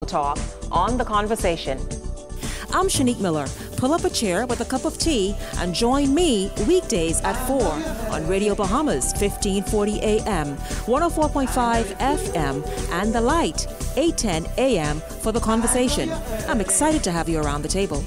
Talk on The Conversation. I'm Shenique Miller. Pull up a chair with a cup of tea and join me weekdays at 4 on Radio Bahamas, 1540 AM, 104.5 FM, and The Light, 810 AM for The Conversation. I'm excited to have you around the table.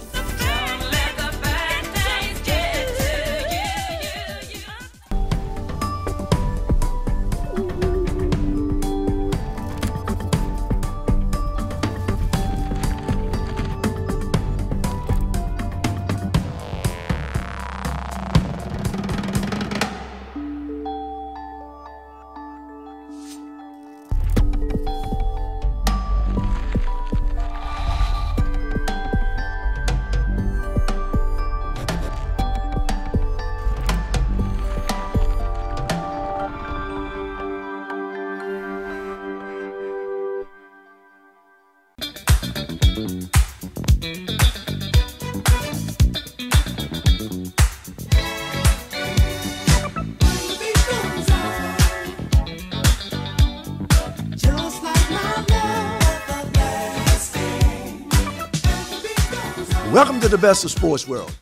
Welcome to the best of sports world.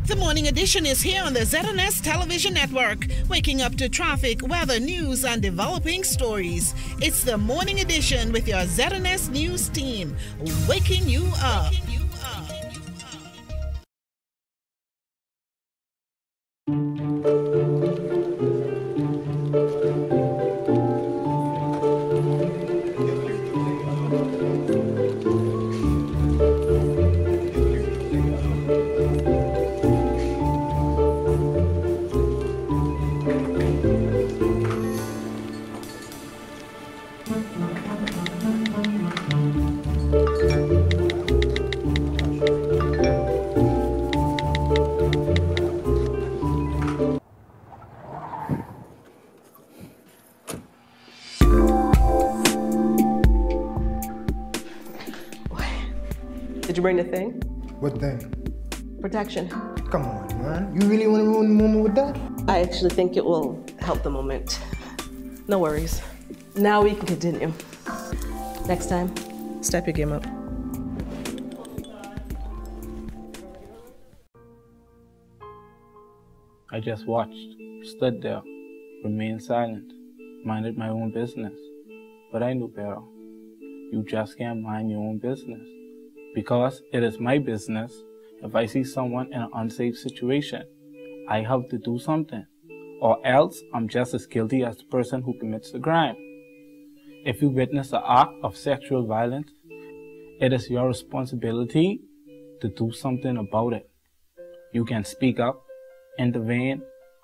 The morning edition is here on the ZNS Television Network, waking up to traffic, weather, news, and developing stories. It's the morning edition with your ZNS News team, waking you up. Did you bring the thing? What thing? Protection. Come on, man. You really want to ruin the moment with that? I actually think it will help the moment. No worries. Now we can continue. Next time, step your game up. I just watched, stood there, remained silent, minded my own business. But I knew better. You just can't mind your own business. Because it is my business. If I see someone in an unsafe situation, I have to do something. Or else I'm just as guilty as the person who commits the crime. If you witness an act of sexual violence, it is your responsibility to do something about it. You can speak up, intervene,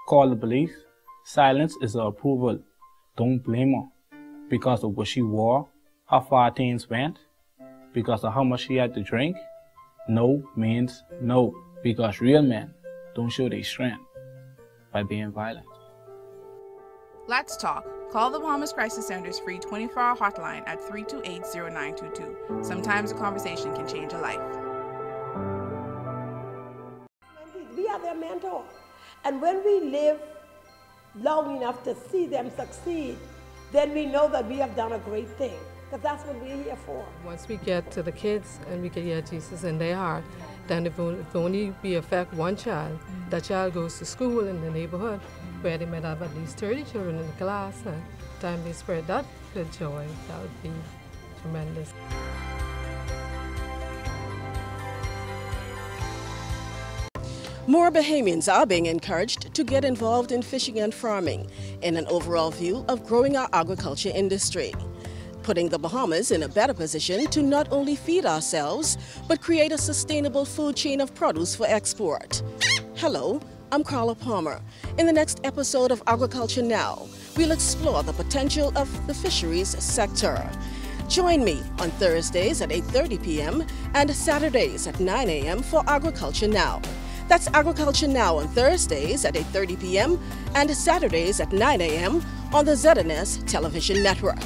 call the police. Silence is her approval. Don't blame her because of what she wore, how far things went, because of how much she had to drink. No means no, because real men don't show their strength by being violent. Let's talk. Call the Bahamas Crisis Center's free 24-hour hotline at 328-0922. Sometimes a conversation can change a life. We are their mentor. And when we live long enough to see them succeed, then we know that we have done a great thing. Because that's what we're here for. Once we get to the kids and we can get Jesus in their heart, then if only we affect one child, that child goes to school in the neighborhood where they might have at least 30 children in the class, and time they spread that good joy, that would be tremendous. More Bahamians are being encouraged to get involved in fishing and farming in an overall view of growing our agriculture industry, putting the Bahamas in a better position to not only feed ourselves, but create a sustainable food chain of produce for export. Hello, I'm Carla Palmer. In the next episode of Agriculture Now, we'll explore the potential of the fisheries sector. Join me on Thursdays at 8:30 p.m. and Saturdays at 9 a.m. for Agriculture Now. That's Agriculture Now on Thursdays at 8:30 p.m. and Saturdays at 9 a.m. on the ZNS Television Network.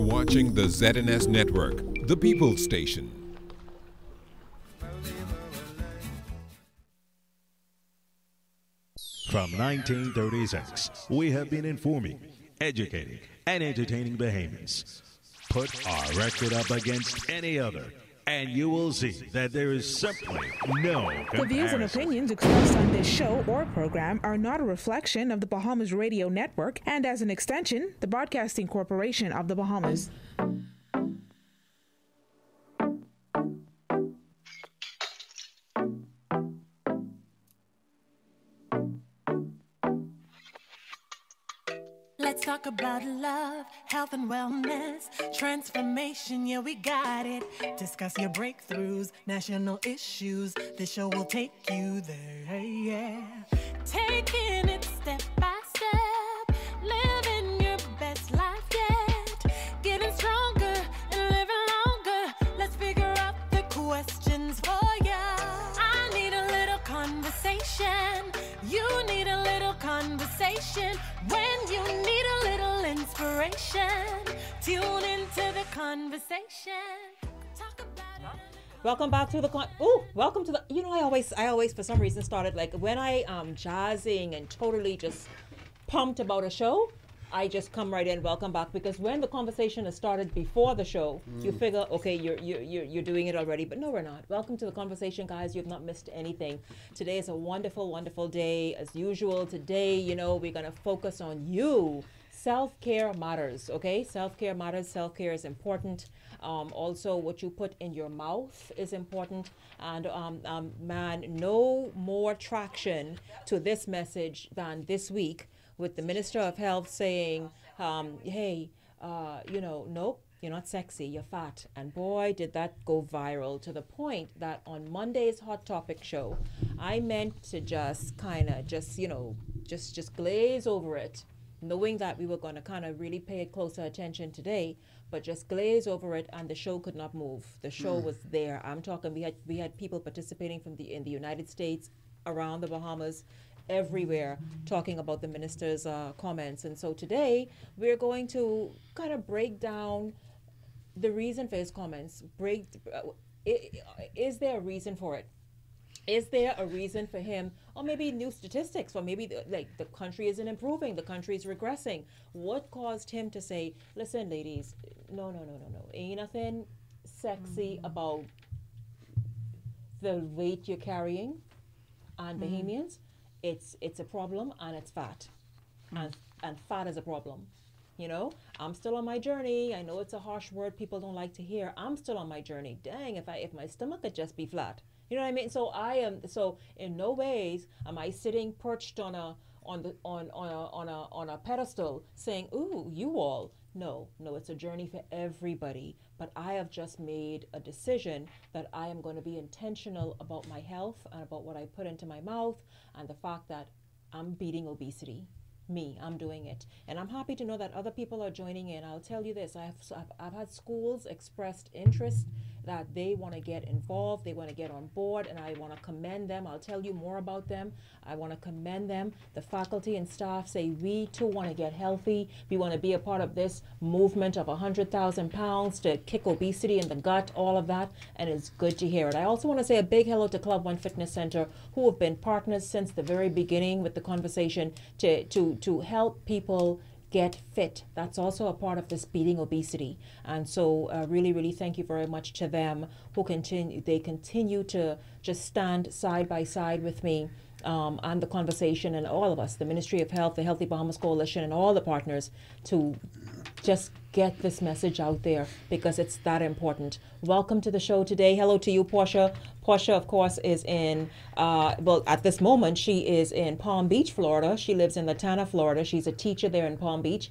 watching the ZNS Network, the People's Station. From 1936, we have been informing, educating, and entertaining Bahamians. Put our record up against any other, and you will see that there is simply no comparison. The views and opinions expressed on this show or program are not a reflection of the Bahamas Radio Network and, as an extension, the Broadcasting Corporation of the Bahamas. Let's talk about love, health and wellness, transformation, yeah, we got it. Discuss your breakthroughs, national issues. This show will take you there, yeah. Taking it step by step, living your best life yet. Getting stronger and living longer. Let's figure out the questions for ya. I need a little conversation. You need a little conversation. When you need a little inspiration, tune into the conversation. Talk about it. Welcome back to the welcome to the. You know, I always for some reason started like when I jazzing and totally just pumped about a show. I just come right in, welcome back, because when the conversation has started before the show, you figure, okay, you're doing it already, but no, we're not. Welcome to the conversation, guys. You've not missed anything. Today is a wonderful, wonderful day. As usual, today, you know, we're going to focus on you. Self-care matters, okay? Self-care matters. Self-care is important. Also, what you put in your mouth is important. And man, no more traction to this message than this week, with the Minister of Health saying, hey, you know, nope, you're not sexy, you're fat. And boy, did that go viral, to the point that on Monday's Hot Topic show, I meant to just kind of just glaze over it, knowing that we were going to kind of really pay closer attention today, but just glaze over it, and the show could not move. The show was there. I'm talking, we had people participating from in the United States, around the Bahamas, everywhere, talking about the minister's comments. And so today we're going to kind of break down the reason for his comments. Is there a reason for it? Is there a reason for him, or maybe new statistics, or maybe the country isn't improving, the country is regressing? What caused him to say, listen, ladies, no, ain't nothing sexy about the weight you're carrying, and Bahamians, it's a problem, and it's fat, and fat is a problem. You know, I'm still on my journey. I know it's a harsh word people don't like to hear. I'm still on my journey. Dang, if my stomach could just be flat, you know what I mean? So so in no ways am I sitting perched on a pedestal saying, ooh, you all. No, it's a journey for everybody. But I have just made a decision that I am going to be intentional about my health and about what I put into my mouth, and the fact that I'm beating obesity. I'm doing it. And I'm happy to know that other people are joining in. I'll tell you this, I've had schools expressed interest that they want to get involved, they want to get on board, and I want to commend them. I'll tell you more about them. I want to commend them. The faculty and staff say we too want to get healthy. We want to be a part of this movement of 100,000 pounds to kick obesity in the gut, all of that, and it's good to hear it. I also want to say a big hello to Club One Fitness Center, who have been partners since the very beginning with the conversation to help people get fit. That's also a part of this beating obesity. And so really, really thank you very much to them, who continue to just stand side by side with me on the conversation, and all of us, the Ministry of Health, the Healthy Bahamas Coalition, and all the partners, to just get this message out there, because it's that important. Welcome to the show today. Hello to you, Portia. Portia, of course, is in, well, at this moment, she is in Palm Beach, Florida. She lives in Latana, Florida. She's a teacher there in Palm Beach.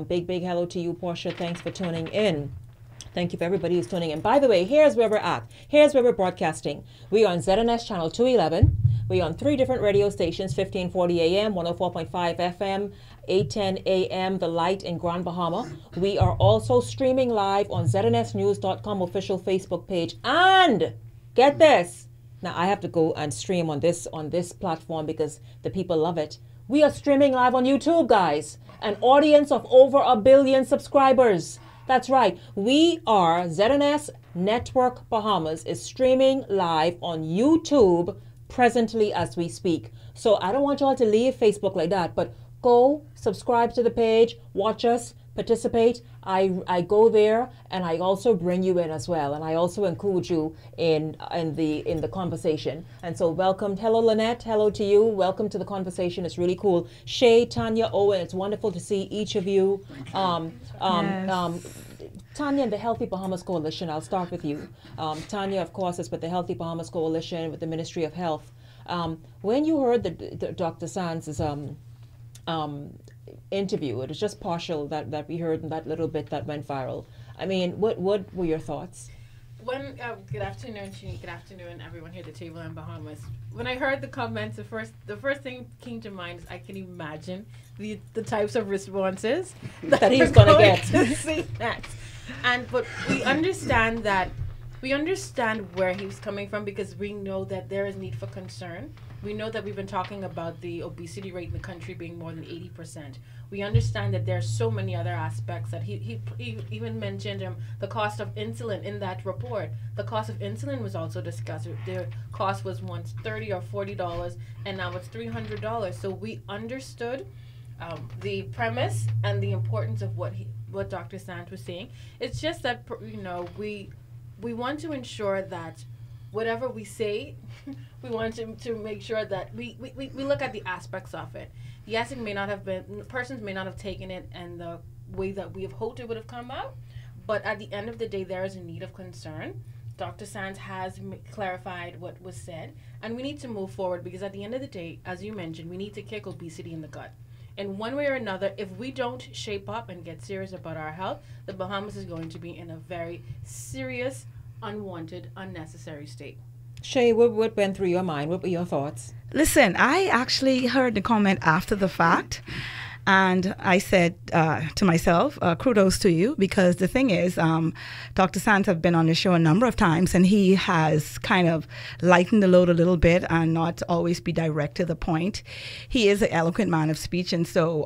Big hello to you, Portia. Thanks for tuning in. Thank you for everybody who's tuning in. By the way, here's where we're at. Here's where we're broadcasting. We are on ZNS channel 211. We're on 3 different radio stations, 1540 AM, 104.5 FM, 810 AM, The Light in Grand Bahama. We are also streaming live on ZNSnews.com official Facebook page. And get this. Now I have to go and stream on this platform because the people love it. We are streaming live on YouTube, guys. An audience of over 1 billion subscribers. That's right. We are ZNS Network Bahamas is streaming live on YouTube presently as we speak. So I don't want y'all to leave Facebook like that, but go subscribe to the page, watch us, participate. I go there and I also bring you in as well, and I also include you in the conversation. And so welcome. Hello Lynette, hello to you. Welcome to the conversation. It's really cool. Shay, Tanya, Owen, it's wonderful to see each of you. Tanya and the Healthy Bahamas Coalition, I'll start with you. Tanya, of course, is with the Healthy Bahamas Coalition with the Ministry of Health. When you heard the Dr. Sands' interview, it was just partial that we heard in that little bit that went viral. I mean, what were your thoughts? When good afternoon, Shenique. Good afternoon, everyone here at the table in Bahamas. When I heard the comments, the first thing came to mind is I can imagine the types of responses that he's gonna get. To see that. But we understand where he's coming from, because we know that there is need for concern. We know that we've been talking about the obesity rate in the country being more than 80%. We understand that there are so many other aspects that he even mentioned the cost of insulin in that report. The cost of insulin was also discussed. The cost was once $30 or $40, and now it's $300. So we understood the premise and the importance of what Dr. Sant was saying. It's just that we want to ensure that whatever we say, we want to make sure that we look at the aspects of it. Yes, it may not have been, persons may not have taken it in the way that we have hoped it would have come out, but at the end of the day, there is a need of concern. Dr. Sands has clarified what was said, and we need to move forward, because at the end of the day, as you mentioned, we need to kick obesity in the gut. In one way or another, if we don't shape up and get serious about our health, the Bahamas is going to be in a very serious, unwanted, unnecessary state. Shay, what went through your mind? What were your thoughts? Listen, I actually heard the comment after the fact, and I said to myself, kudos to you, because the thing is, Dr. Sands have been on the show a number of times, and he has kind of lightened the load a little bit and not always be direct to the point. He is an eloquent man of speech, and so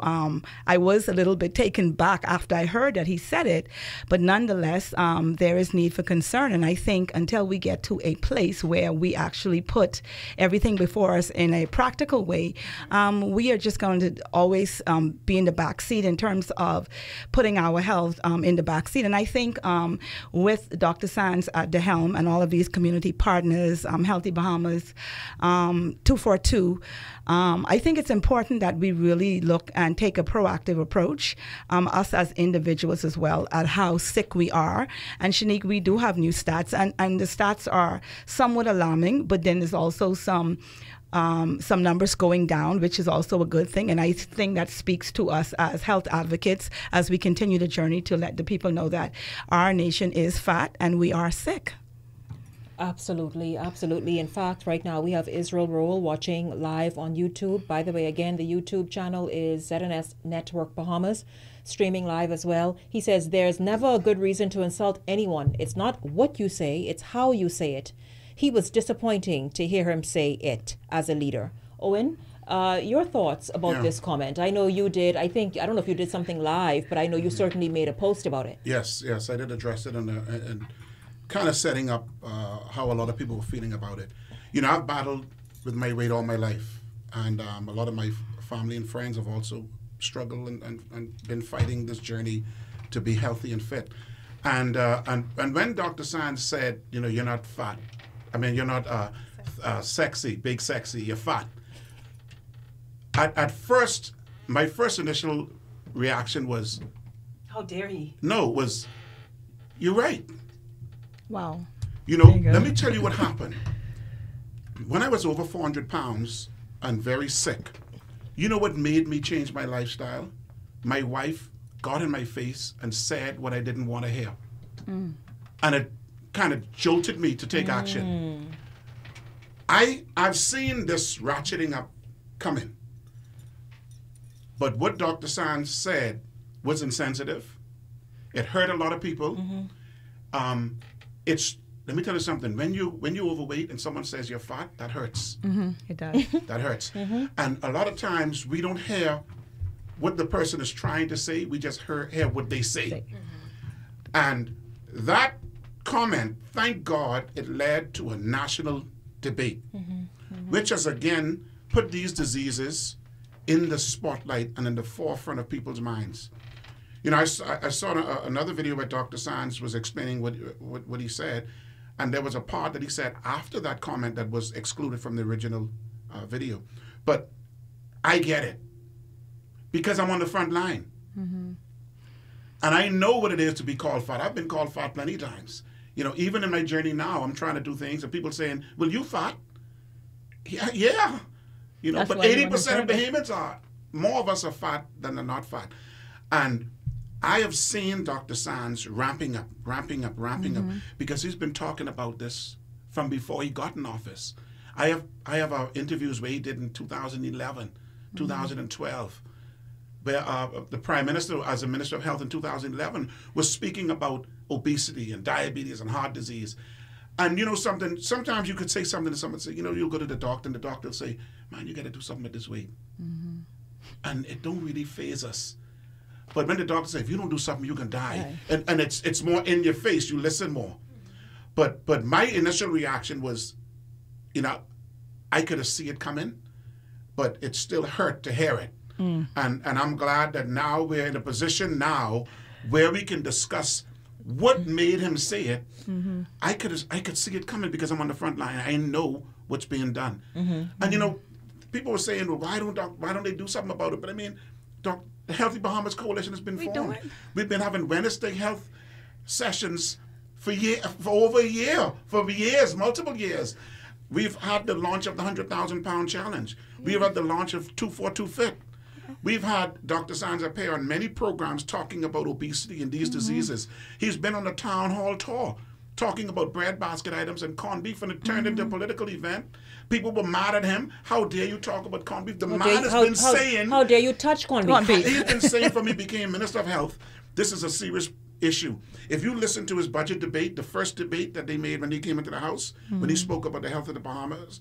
I was a little bit taken back after I heard that he said it, but nonetheless, there is need for concern, and I think until we get to a place where we actually put everything before us in a practical way, we are just going to always be in the back seat in terms of putting our health in the back seat. And I think with Dr. Sands at the helm and all of these community partners, Healthy Bahamas, 242, I think it's important that we really look and take a proactive approach, us as individuals as well, at how sick we are. And Shenique, we do have new stats, and the stats are somewhat alarming, but then there's also some numbers going down, which is also a good thing. And I think that speaks to us as health advocates as we continue the journey to let the people know that our nation is fat and we are sick. Absolutely, absolutely. In fact, right now we have Israel Roll watching live on YouTube. By the way, again, the YouTube channel is ZNS Network Bahamas, streaming live as well. He says, there's never a good reason to insult anyone. It's not what you say, it's how you say it. He was disappointing to hear him say it as a leader. Owen, your thoughts about this comment? I know you did. I don't know if you did something live, but I know you certainly made a post about it. Yes, I did address it and kind of setting up how a lot of people were feeling about it. You know, I've battled with my weight all my life, and a lot of my family and friends have also struggled and been fighting this journey to be healthy and fit. And when Dr. Sands said, you know, you're not fat, I mean, you're not sexy, big sexy, you're fat. At first, my first initial reaction was, how dare he? No, was, you're right. Wow. You know, let me tell you what happened. When I was over 400 pounds and very sick, you know what made me change my lifestyle? My wife got in my face and said what I didn't want to hear. And it kind of jolted me to take action. I've seen this ratcheting up coming. But what Dr. Sands said was insensitive. It hurt a lot of people. Let me tell you something. When you're overweight and someone says you're fat, that hurts. It does. That hurts. And a lot of times we don't hear what the person is trying to say. We just hear what they say. And that comment, thank God, it led to a national debate, which has again put these diseases in the spotlight and in the forefront of people's minds. You know, I saw another video where Dr. Sands was explaining what he said, and there was a part that he said after that comment that was excluded from the original video. But I get it, because I'm on the front line. And I know what it is to be called fat. I've been called fat plenty times. You know, even in my journey now, I'm trying to do things, and people saying, well, you fat? Yeah. You know, but 80% of Bahamians are. More of us are fat than are not fat. And I have seen Dr. Sands ramping up, because he's been talking about this from before he got in office. I have interviews where he did in 2011, 2012, where the Prime Minister, as a Minister of Health in 2011, was speaking about obesity and diabetes and heart disease. And you know something, sometimes you could say something to someone, say, you know, you'll go to the doctor and the doctor will say, man, you got to do something with this weight. And it don't really faze us. But when the doctor says, if you don't do something, you can die. And it's more in your face, you listen more. But my initial reaction was, you know, I could have seen it coming, but it still hurt to hear it. And I'm glad that now we're in a position now where we can discuss what made him say it. I could see it coming because I'm on the front line. I know what's being done. And you know, people were saying, well, why don't they do something about it? But I mean, the Healthy Bahamas Coalition has been formed. We've been having Wednesday health sessions for over a year, for years, multiple years. We've had the launch of the 100,000 pound challenge. We've had the launch of 242 Fit. We've had Dr. Sands appear on many programs talking about obesity and these diseases. He's been on the town hall tour talking about breadbasket items and corned beef, and it turned into a political event. People were mad at him. How dare you talk about corned beef? The man has been saying... How dare you touch corned beef? He's been saying from he became Minister of Health, this is a serious issue. If you listen to his budget debate, the first debate that they made when he came into the House, when he spoke about the health of the Bahamas,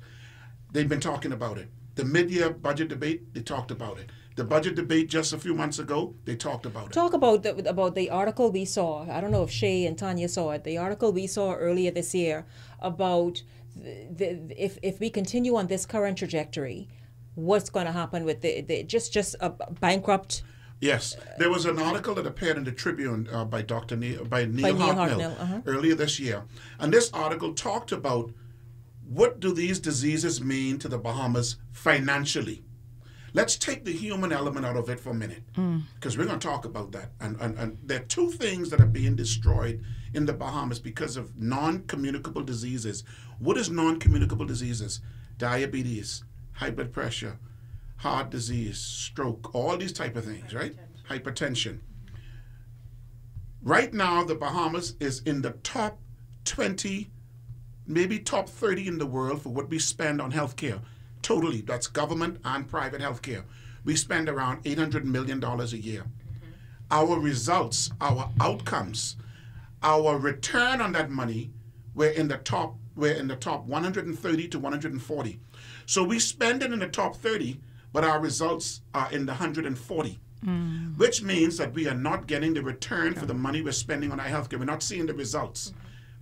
they've been talking about it. The mid-year budget debate, they talked about it. The budget debate just a few months ago, they talked about it. Talk about the article we saw. I don't know if Shay and Tanya saw it. The article we saw earlier this year about if we continue on this current trajectory, what's going to happen with just a bankrupt. Yes, there was an article that appeared in the Tribune by Neil Hartnell earlier this year, and this article talked about what do these diseases mean to the Bahamas financially. Let's take the human element out of it for a minute, because we're going to talk about that. And there are two things that are being destroyed in the Bahamas because of non-communicable diseases. What is non-communicable diseases? Diabetes, high blood pressure, heart disease, stroke, all these type of things, right? Hypertension. Right now, the Bahamas is in the top 20, maybe top 30 in the world for what we spend on healthcare. Totally, that's government and private healthcare. We spend around $800 million a year. Our results, our outcomes, our return on that money, we're in the top 130 to 140. So we spend it in the top 30, but our results are in the 140, which means that we are not getting the return for the money we're spending on our healthcare. We're not seeing the results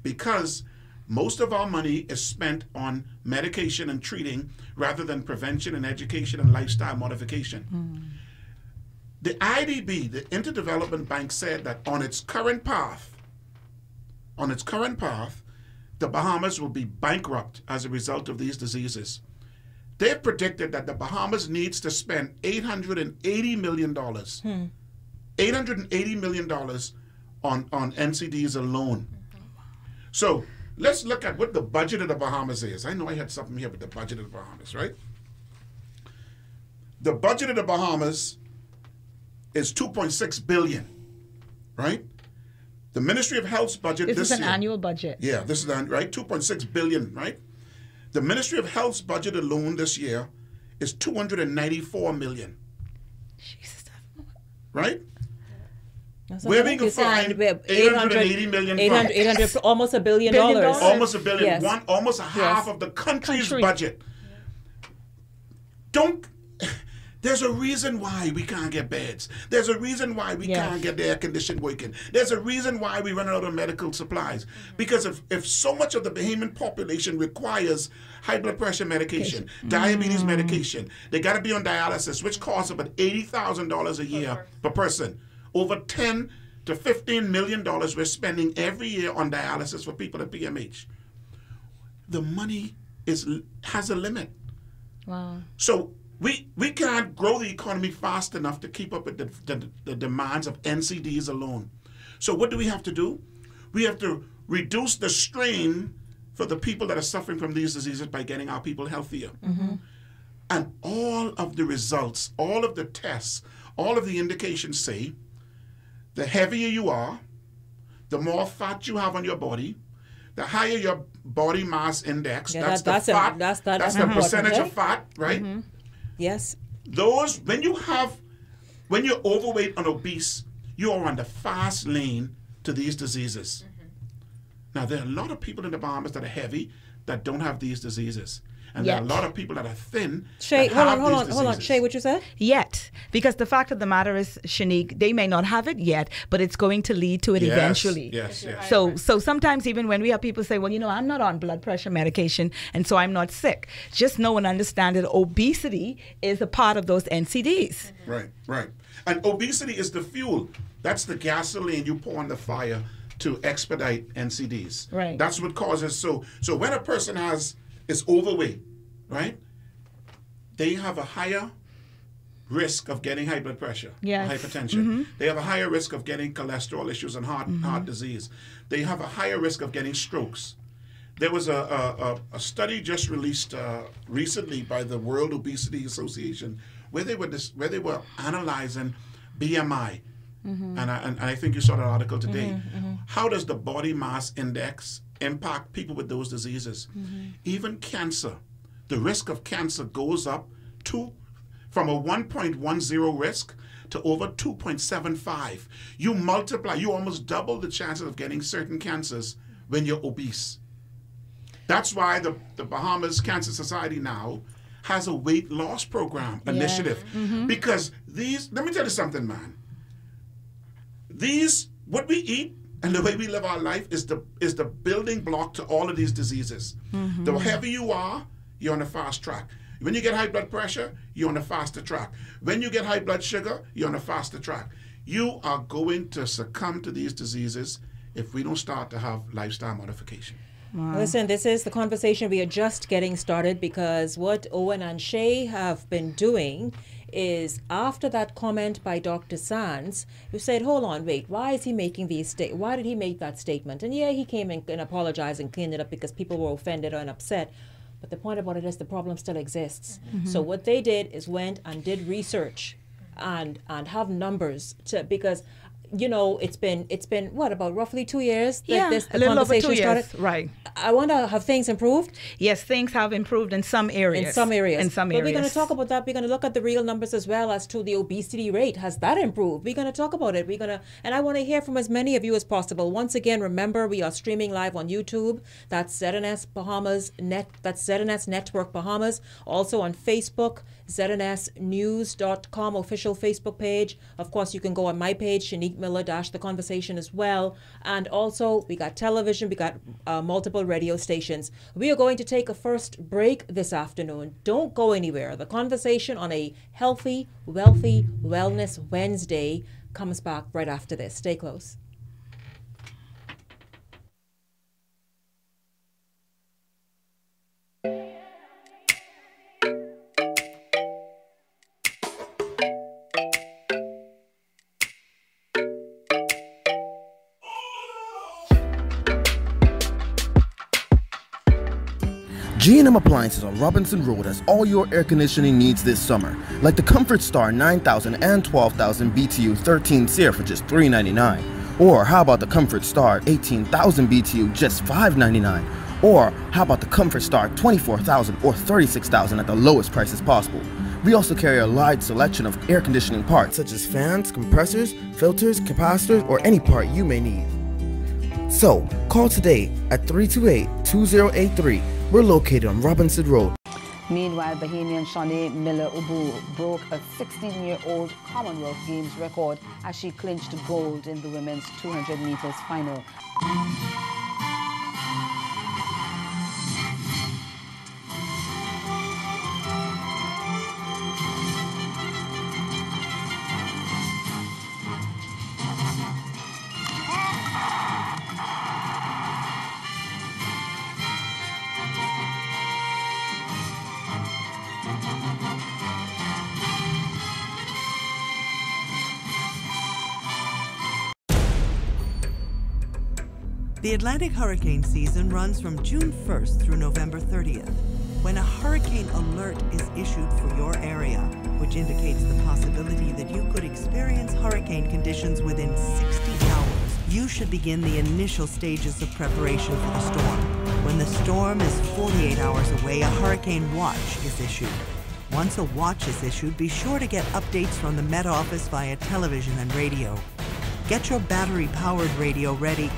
because most of our money is spent on medication and treating rather than prevention and education and lifestyle modification. The IDB, the Interdevelopment Bank, said that on its current path, the Bahamas will be bankrupt as a result of these diseases. They've predicted that the Bahamas needs to spend $880 million, $880 million on NCDs alone. So let's look at what the budget of the Bahamas is. I know I had something here with the budget of the Bahamas, right? The budget of the Bahamas is $2.6 billion, right? The Ministry of Health's budget this year. This is an annual budget. Yeah, this is right, $2.6 billion, right? The Ministry of Health's budget alone this year is $294 million. Jesus. Right? Where we can find $880 million. 800, almost $1 billion. Almost $1 billion. Yes. Almost a half of the country's budget. There's a reason why we can't get beds. There's a reason why we can't get the air conditioning working. There's a reason why we run out of medical supplies. Because if so much of the Bahamian population requires high blood pressure medication, diabetes medication, they got to be on dialysis, which costs about $80,000 a year per person. Over $10 to $15 million we're spending every year on dialysis for people at PMH. The money has a limit. Wow. So we can't grow the economy fast enough to keep up with the demands of NCDs alone. So what do we have to do? We have to reduce the strain for the people that are suffering from these diseases by getting our people healthier. And all of the results, all of the tests, all of the indications say the heavier you are, the more fat you have on your body, the higher your body mass index, that's the percentage of fat, right? Yes. Those, when you're overweight and obese, you are on the fast lane to these diseases. Now, there are a lot of people in the Bahamas that are heavy that don't have these diseases. And there are a lot of people that are thin. Shay, that hold on. Shay, what you said? Yet. Because the fact of the matter is, Shenique, they may not have it yet, but it's going to lead to it eventually. Yes. So sometimes even when we have people say, well, I'm not on blood pressure medication, and so I'm not sick. Just know and understand that obesity is a part of those NCDs. Right. And obesity is the fuel. That's the gasoline you pour on the fire to expedite NCDs. Right. That's what causes. So when a person is overweight, right? They have a higher risk of getting high blood pressure, hypertension. They have a higher risk of getting cholesterol issues and heart disease. They have a higher risk of getting strokes. There was a study just released recently by the World Obesity Association where they were analyzing BMI. And I think you saw that article today. How does the body mass index impact people with those diseases? Even cancer, the risk of cancer goes up from a 1.10 risk to over 2.75. You almost double the chances of getting certain cancers when you're obese. That's why the Bahamas Cancer Society now has a weight loss program initiative. Because let me tell you something, man. What we eat and the way we live our life is the building block to all of these diseases. The heavier you are, you're on a fast track. When you get high blood pressure, you're on a faster track. When you get high blood sugar, you're on a faster track. You are going to succumb to these diseases if we don't start to have lifestyle modification. Wow. Listen, this is the conversation we are just getting started, because what Owen and Shay have been doing is, after that comment by Dr. Sands, who said, hold on, wait, why is he making why did he make that statement? And he came and apologized and cleaned it up because people were offended and upset. But the point about it is the problem still exists. So what they did is went and did research and have numbers because it's been what, about roughly 2 years that a little over 2 years, right? I wonder, have things improved? Yes, things have improved in some areas. But we're going to talk about that. We're going to look at the real numbers as well as to the obesity rate. Has that improved? We're going to talk about it. And I want to hear from as many of you as possible. Once again, remember, we are streaming live on YouTube. That's ZNS Bahamas That's ZNS Network Bahamas. Also on Facebook, ZNSnews.com official Facebook page. Of course, you can go on my page, Shenique Miller The Conversation as well. And also, we got television, we got multiple radio stations. We are going to take a first break this afternoon. Don't go anywhere. The conversation on a Healthy, Wealthy Wellness Wednesday comes back right after this. Stay close. G&M Appliances on Robinson Road has all your air conditioning needs this summer, like the Comfort Star 9000 and 12,000 BTU 13 SEER for just $3.99. Or how about the Comfort Star 18,000 BTU just $5.99? Or how about the Comfort Star 24,000 or 36,000 at the lowest prices possible? We also carry a large selection of air conditioning parts such as fans, compressors, filters, capacitors, or any part you may need. So, call today at 328-2083. We're located on Robinson Road. Meanwhile, Bahamian Shenique Miller Ubu broke a 16-year-old Commonwealth Games record as she clinched gold in the women's 200 meters final. The Atlantic hurricane season runs from June 1st through November 30th, when a hurricane alert is issued for your area, which indicates the possibility that you could experience hurricane conditions within 60 hours. You should begin the initial stages of preparation for the storm. When the storm is 48 hours away, a hurricane watch is issued. Once a watch is issued, be sure to get updates from the Met Office via television and radio. Get your battery-powered radio ready.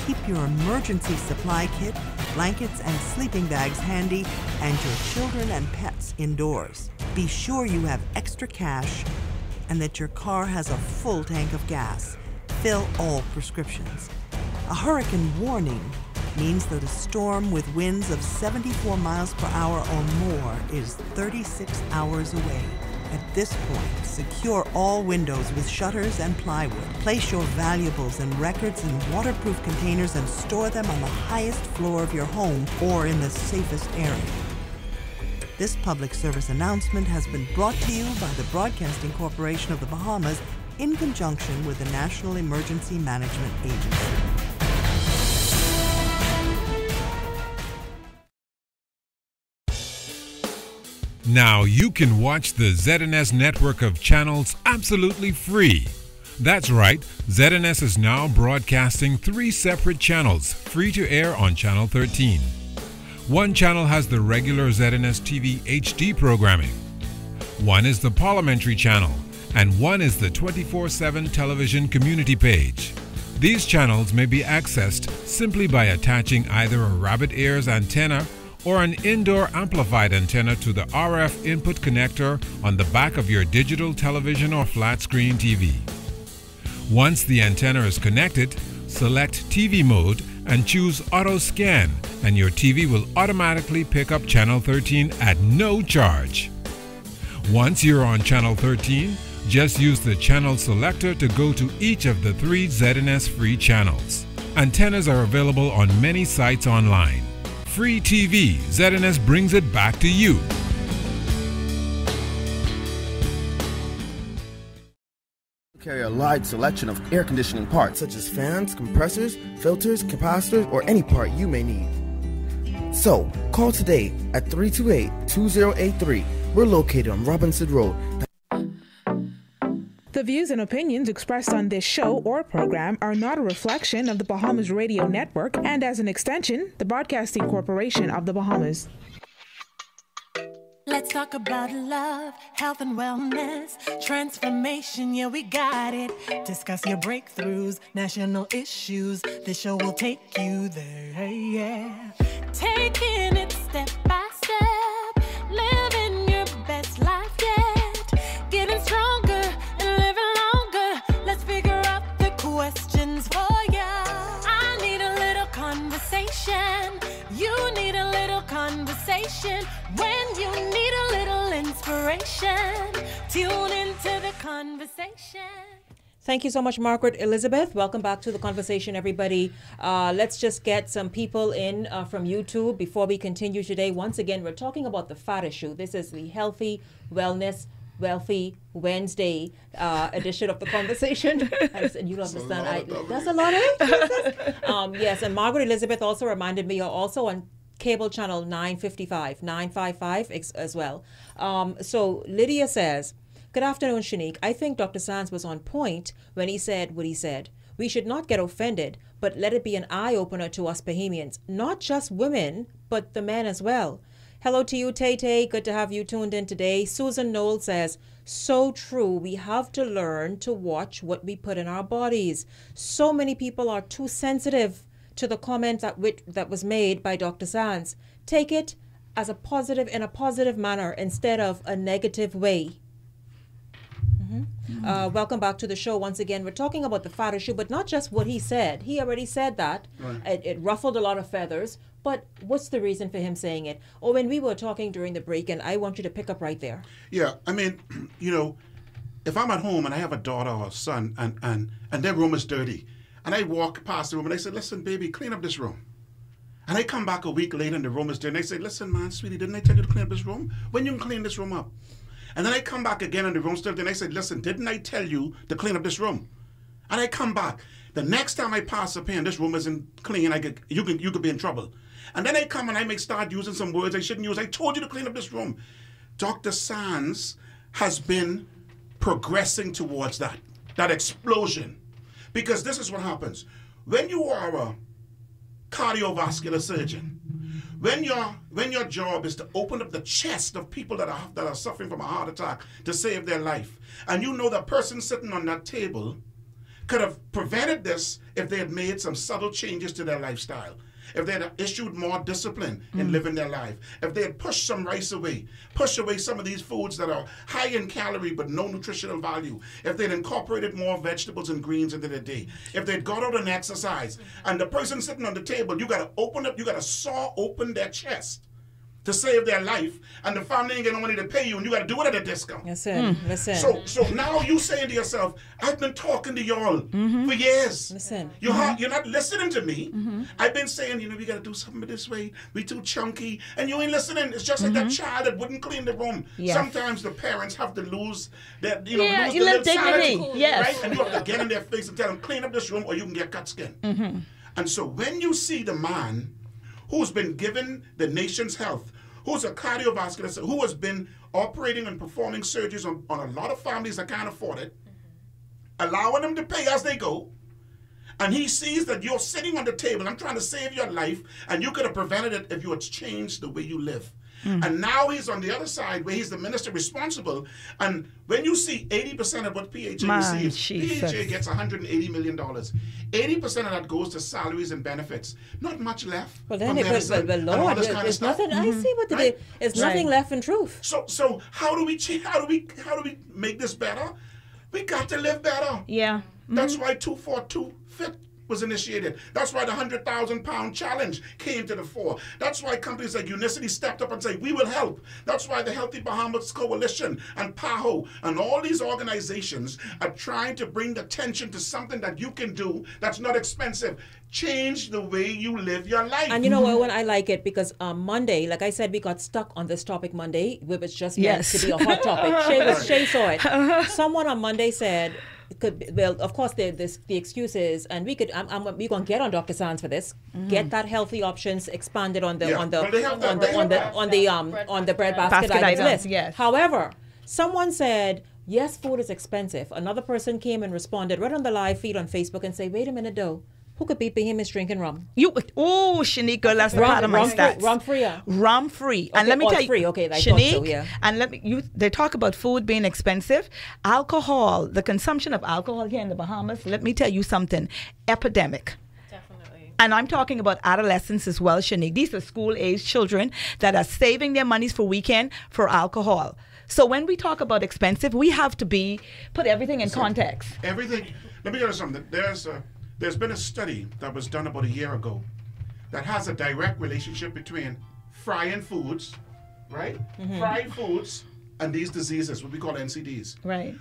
Keep your emergency supply kit, blankets, and sleeping bags handy, and your children and pets indoors. Be sure you have extra cash and that your car has a full tank of gas. Fill all prescriptions. A hurricane warning means that a storm with winds of 74 miles per hour or more is 36 hours away. At this point, secure all windows with shutters and plywood. Place your valuables and records in waterproof containers and store them on the highest floor of your home or in the safest area. This public service announcement has been brought to you by the Broadcasting Corporation of the Bahamas in conjunction with the National Emergency Management Agency. Now you can watch the ZNS network of channels absolutely free. That's right, ZNS is now broadcasting 3 separate channels, free to air on Channel 13. One channel has the regular ZNS TV HD programming. One is the Parliamentary channel, and one is the 24/7 television community page. These channels may be accessed simply by attaching either a rabbit ears antenna or an indoor amplified antenna to the RF input connector on the back of your digital television or flat screen TV. Once the antenna is connected, select TV mode and choose Auto Scan, and your TV will automatically pick up Channel 13 at no charge. Once you're on Channel 13, just use the channel selector to go to each of the 3 ZNS free channels. Antennas are available on many sites online. Free TV, ZNS brings it back to you. Carry a large selection of air conditioning parts such as fans, compressors, filters, capacitors, or any part you may need. So, call today at 328-2083. We're located on Robinson Road. The views and opinions expressed on this show or program are not a reflection of the Bahamas Radio Network and, as an extension, the Broadcasting Corporation of the Bahamas. Let's talk about love, health and wellness, transformation, yeah, we got it. Discuss your breakthroughs, national issues. This show will take you there, yeah. Taking it step by step, living your best life yet, getting stronger and living longer. Let's figure out the questions for ya. I need a little conversation. You need a little conversation. When you need a little inspiration, tune into the conversation. Thank you so much, Margaret Elizabeth. Welcome back to the conversation, everybody. Let's just get some people in from YouTube before we continue today. Once again, we're talking about the fat issue. This is the Healthy Wellness Wealthy Wednesday edition of the conversation. You don't understand. That's a lot of yes, and Margaret Elizabeth also reminded me you're also on cable channel 955 as well. So Lydia says, good afternoon, Shenique. I think Dr. Sands was on point when he said what he said. We should not get offended, but let it be an eye-opener to us Bahamians, not just women, but the men as well. Hello to you, Tay. Good to have you tuned in today. Susan Knoll says, so true. We have to learn to watch what we put in our bodies. So many people are too sensitive to the comment that was made by Dr. Sands. Take it as a positive, in a positive manner instead of a negative way. Welcome back to the show once again. We're talking about the fat issue, but not just what he said. He already said that. Right. It ruffled a lot of feathers. But what's the reason for him saying it? Or when we were talking during the break, and I want you to pick up right there. Yeah, I mean, you know, if I'm at home and I have a daughter or a son and their room is dirty, and I walk past the room and I say, listen, baby, clean up this room. And I come back a week later and the room is dirty, and I say, listen, man, sweetie, didn't I tell you to clean up this room? When you can clean this room up? And then I come back again and the room's dirty, and I say, listen, didn't I tell you to clean up this room? And I come back. The next time I pass up here and this room isn't clean, you could be in trouble. And then I come and I may start using some words I shouldn't use. I told you to clean up this room. Dr. Sands has been progressing towards that explosion. Because this is what happens. When you are a cardiovascular surgeon, when your job is to open up the chest of people that are suffering from a heart attack to save their life, and you know the person sitting on that table could have prevented this if they had made some subtle changes to their lifestyle, if they had issued more discipline in living their life, if they had pushed some rice away, pushed away some of these foods that are high in calorie but no nutritional value, if they'd incorporated more vegetables and greens into their day, if they'd got out and exercised, and the person sitting on the table, you got to saw open their chest to save their life, and the family ain't getting no money to pay you, and you got to do it at a discount. Listen. So now you saying to yourself, I've been talking to y'all for years. Listen. You're not listening to me. I've been saying, we got to do something this way. We too chunky, and you ain't listening. It's just like that child that wouldn't clean the room. Yes. Sometimes the parents have to lose their, lose you the live little sanity, dignity. Yes. right? And you have to get in their face and tell them, clean up this room, or you can get cut skin. And so when you see the man who's been given the nation's health, who's a cardiovascular surgeon, who has been operating and performing surgeries on a lot of families that can't afford it, allowing them to pay as they go, and he sees that you're sitting on the table, I'm trying to save your life, and you could have prevented it if you had changed the way you live. And now he's on the other side where he's the minister responsible, and when you see 80% of what PHA receives, PHA gets $180 million. 80% of that goes to salaries and benefits. Not much left. Well, then Lord, there's nothing. I see what there's nothing left in truth. So how do we make this better? We got to live better. Yeah. That's why 242 Fit was initiated. That's why the 100,000-pound challenge came to the fore. That's why companies like Unicity stepped up and said, we will help. That's why the Healthy Bahamas Coalition and PAHO and all these organizations are trying to bring attention to something that you can do that's not expensive. Change the way you live your life. And you know what, when I like it, because Monday, like I said, we got stuck on this topic Monday, which was just meant to be a hot topic. Shay saw it. Someone on Monday said, of course, the excuse is, and we're gonna get on Dr. Sands for this. Get that healthy options expanded on the bread basket items list. Yes. However, someone said, yes, food is expensive. Another person came and responded right on the live feed on Facebook and say, wait a minute though. Who could beat Behemoth's drinking rum? Shenique, girl, that's part of my stats. Rum free. Okay, and let me tell you, free. Okay, I Shenique, thought so, yeah. And they talk about food being expensive. Alcohol, the consumption of alcohol here in the Bahamas, let me tell you something, epidemic. Definitely. And I'm talking about adolescents as well, Shenique. These are school-age children that are saving their monies for weekend for alcohol. So when we talk about expensive, we have to put everything in context. Everything. Let me tell you something. There's been a study that was done about a year ago that has a direct relationship between frying foods, right? Fried foods and these diseases, what we call NCDs. Right.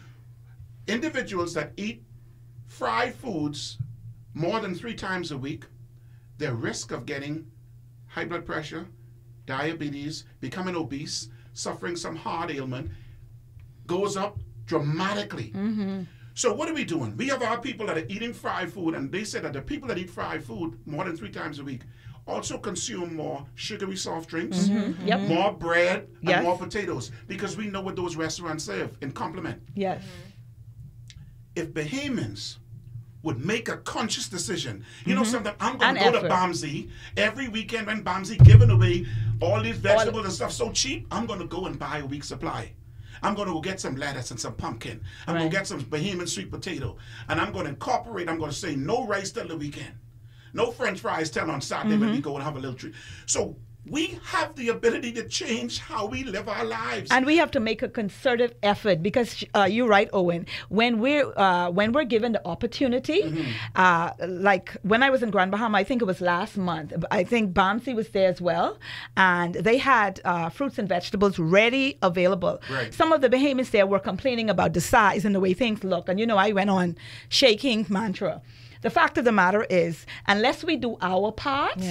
Individuals that eat fried foods more than 3 times a week, their risk of getting high blood pressure, diabetes, becoming obese, suffering some heart ailment goes up dramatically. So what are we doing? We have our people that are eating fried food, and they said that the people that eat fried food more than 3 times a week also consume more sugary soft drinks, more bread, and more potatoes, because we know what those restaurants serve in complement. Yes. If Bahamians would make a conscious decision, you know something, I'm going to go to Bamsey every weekend when Bamsey giving away all these vegetables and stuff so cheap, I'm going to go and buy a week's supply. I'm going to go get some lettuce and some pumpkin. I'm going to get some Bahamian sweet potato. And I'm going to incorporate, I'm going to say no rice till the weekend. No French fries till on Saturday when we go and have a little treat. So We have the ability to change how we live our lives. And we have to make a concerted effort because you're right, Owen. When we're given the opportunity, like when I was in Grand Bahama, I think it was last month. I think Bamsi was there as well, and they had fruits and vegetables ready, available. Right. Some of the Bahamians there were complaining about the size and the way things look, and I went on shaking mantra. The fact of the matter is, unless we do our part,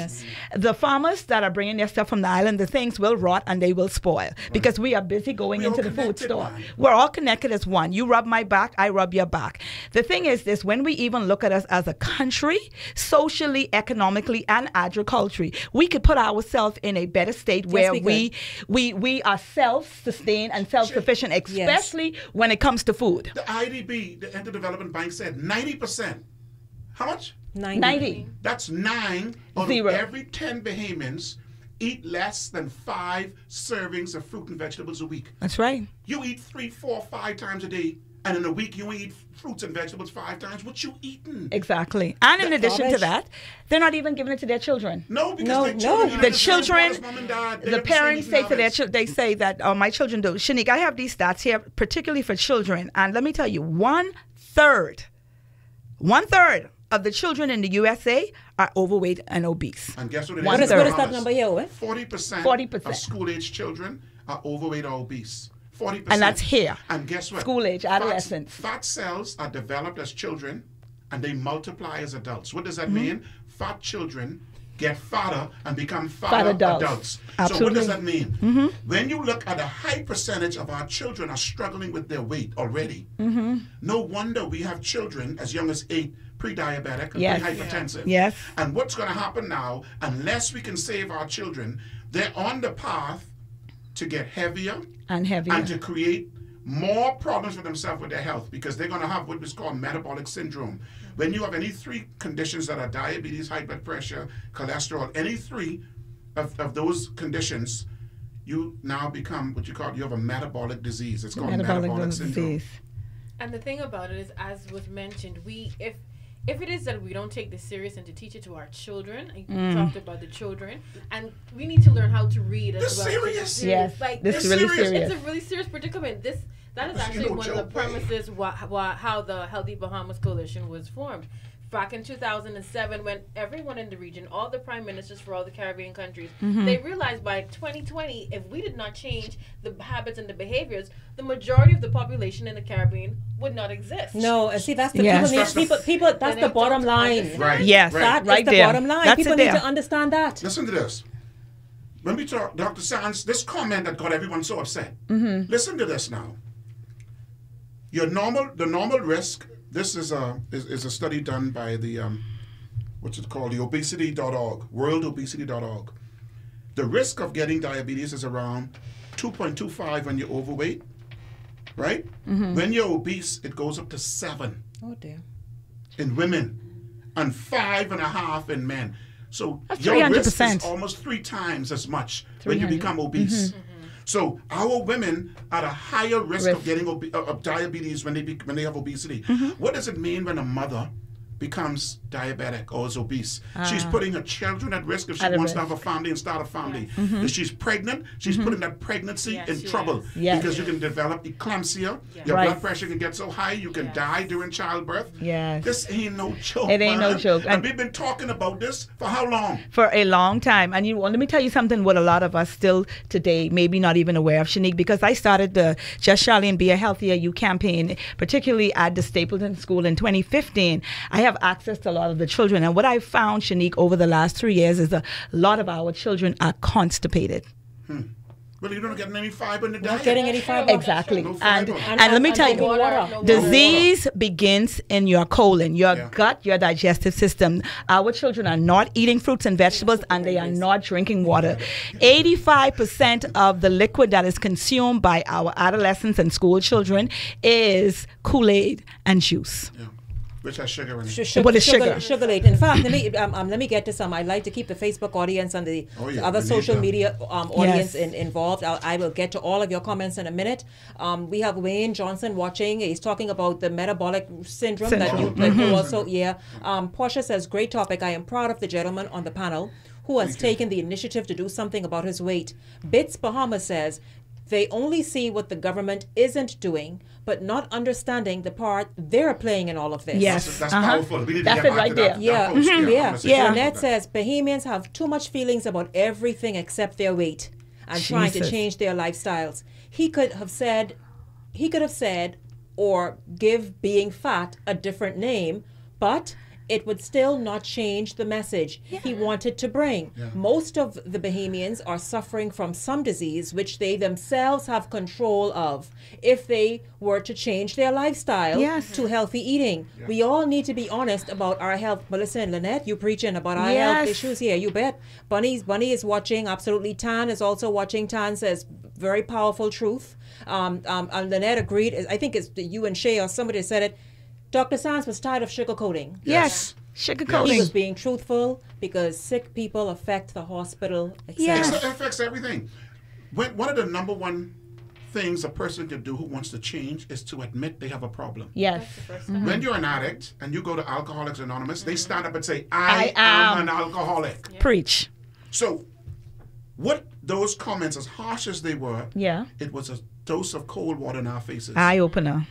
the farmers that are bringing their stuff from the island, the things will rot and they will spoil because we are busy going into the food store. We're all connected as one. You rub my back, I rub your back. The thing is this, when we even look at us as a country, socially, economically, and agriculturally, we could put ourselves in a better state where we are self-sustained and self-sufficient, especially when it comes to food. The IDB, the Interdevelopment Bank, said 90%. How much? 90. That's 9 out of every 10 Bahamians eat less than 5 servings of fruit and vegetables a week. That's right. You eat 3, 4, 5 times a day, and in a week you eat fruits and vegetables 5 times. What you eating? Exactly. And in addition to that, they're not even giving it to their children. No, because the children, the parents say to their children, they say that, my children do. Shenique, I have these stats here, particularly for children, and let me tell you, one third of the children in the USA are overweight and obese. And guess what it is? What is that number here, Owen? 40% of school-age children are overweight or obese. 40%. And that's here. And guess what? School-age, adolescents. Fat cells are developed as children, and they multiply as adults. What does that mean? Fat children get fatter and become fatter adults. So what does that mean? When you look at a high percentage of our children are struggling with their weight already, no wonder we have children as young as 8 pre-diabetic and pre-hypertensive. Yes. And what's going to happen now, unless we can save our children, they're on the path to get heavier and to create more problems for themselves with their health, because they're going to have what is called metabolic syndrome. When you have any 3 conditions that are diabetes, high blood pressure, cholesterol, any 3 of those conditions, you now become what you have a metabolic disease. It's called metabolic syndrome. And the thing about it is, as was mentioned, if it is that we don't take this serious and to teach it to our children, you talked about the children, and we need to learn how to read as well. Serious? Yes, like, this is really serious. It's a really serious predicament. That is actually one of the premises how the Healthy Bahamas Coalition was formed. Back in 2007, when everyone in the region, all the prime ministers for all the Caribbean countries, they realized by 2020, if we did not change the habits and the behaviors, the majority of the population in the Caribbean would not exist. No, and see, that's the people. That's the bottom line. Right. Yes, that right is the there. bottom line. That's People need to understand that. Listen to this. When we talk, Dr. Sands, this comment that got everyone so upset. Listen to this now. The normal risk. This is a study done by the what's it called? The obesity.org, worldobesity.org. The risk of getting diabetes is around 2.25 when you're overweight, right? When you're obese, it goes up to 7. Oh dear. In women, and 5.5 in men. So that's your 300%. risk is almost 3 times as much when you become obese. So our women are at a higher risk of getting of diabetes when they have obesity. What does it mean when a mother becomes diabetic or is obese? She's putting her children at risk if she wants to have a family and start a family. If she's pregnant, she's putting that pregnancy in trouble because you can develop eclampsia. Your blood pressure can get so high you can die during childbirth. This ain't no joke. It ain't no joke. And we've been talking about this for how long? For a long time. And let me tell you something what a lot of us still today maybe not even aware of, Shenique, because I started the Just Charlene Be a Healthier You campaign, particularly at the Stapleton School in 2015. I have access to a lot of the children. And what I've found, Shenique, over the last 3 years is a lot of our children are constipated. Well, you're not getting any fiber in the diet. Not getting any fiber. Exactly. No And fiber. let me tell you, disease begins in your colon, your gut, your digestive system. Our children are not eating fruits and vegetables, and they are not drinking water. 85% of the liquid that is consumed by our adolescents and school children is Kool-Aid and juice. Which has sugar in it. Sugar-late. In fact, let me get to some. I'd like to keep the Facebook audience and the other social media audience involved. I will get to all of your comments in a minute. We have Wayne Johnson watching. He's talking about the metabolic syndrome. That you also, Portia says, great topic. I am proud of the gentleman on the panel who has taken the initiative to do something about his weight. Bits Bahamas says they only see what the government isn't doing, but not understanding the part they're playing in all of this. Yes. That's powerful. We need to That's get it back right to there. that. Yeah, That post. yeah. Lynette says Bahamians have too much feelings about everything except their weight and trying to change their lifestyles. He could have said, or give being fat a different name, but it would still not change the message he wanted to bring. Most of the Bahamians are suffering from some disease which they themselves have control of if they were to change their lifestyle to healthy eating. We all need to be honest about our health. But listen, Lynette, you preaching about our health issues here, you bet. Bunny is watching, absolutely. Tan is also watching. Tan says very powerful truth. And Lynette agreed. I think it's you and Shay or somebody said it. Dr. Sands was tired of sugarcoating. Yes, sugarcoating. He was being truthful because sick people affect the hospital, etc. It affects everything. One of the number one things a person can do who wants to change is to admit they have a problem. Yes. When you're an addict and you go to Alcoholics Anonymous, they stand up and say, I am an alcoholic. Preach. So what those comments, as harsh as they were, it was a dose of cold water in our faces. Eye opener.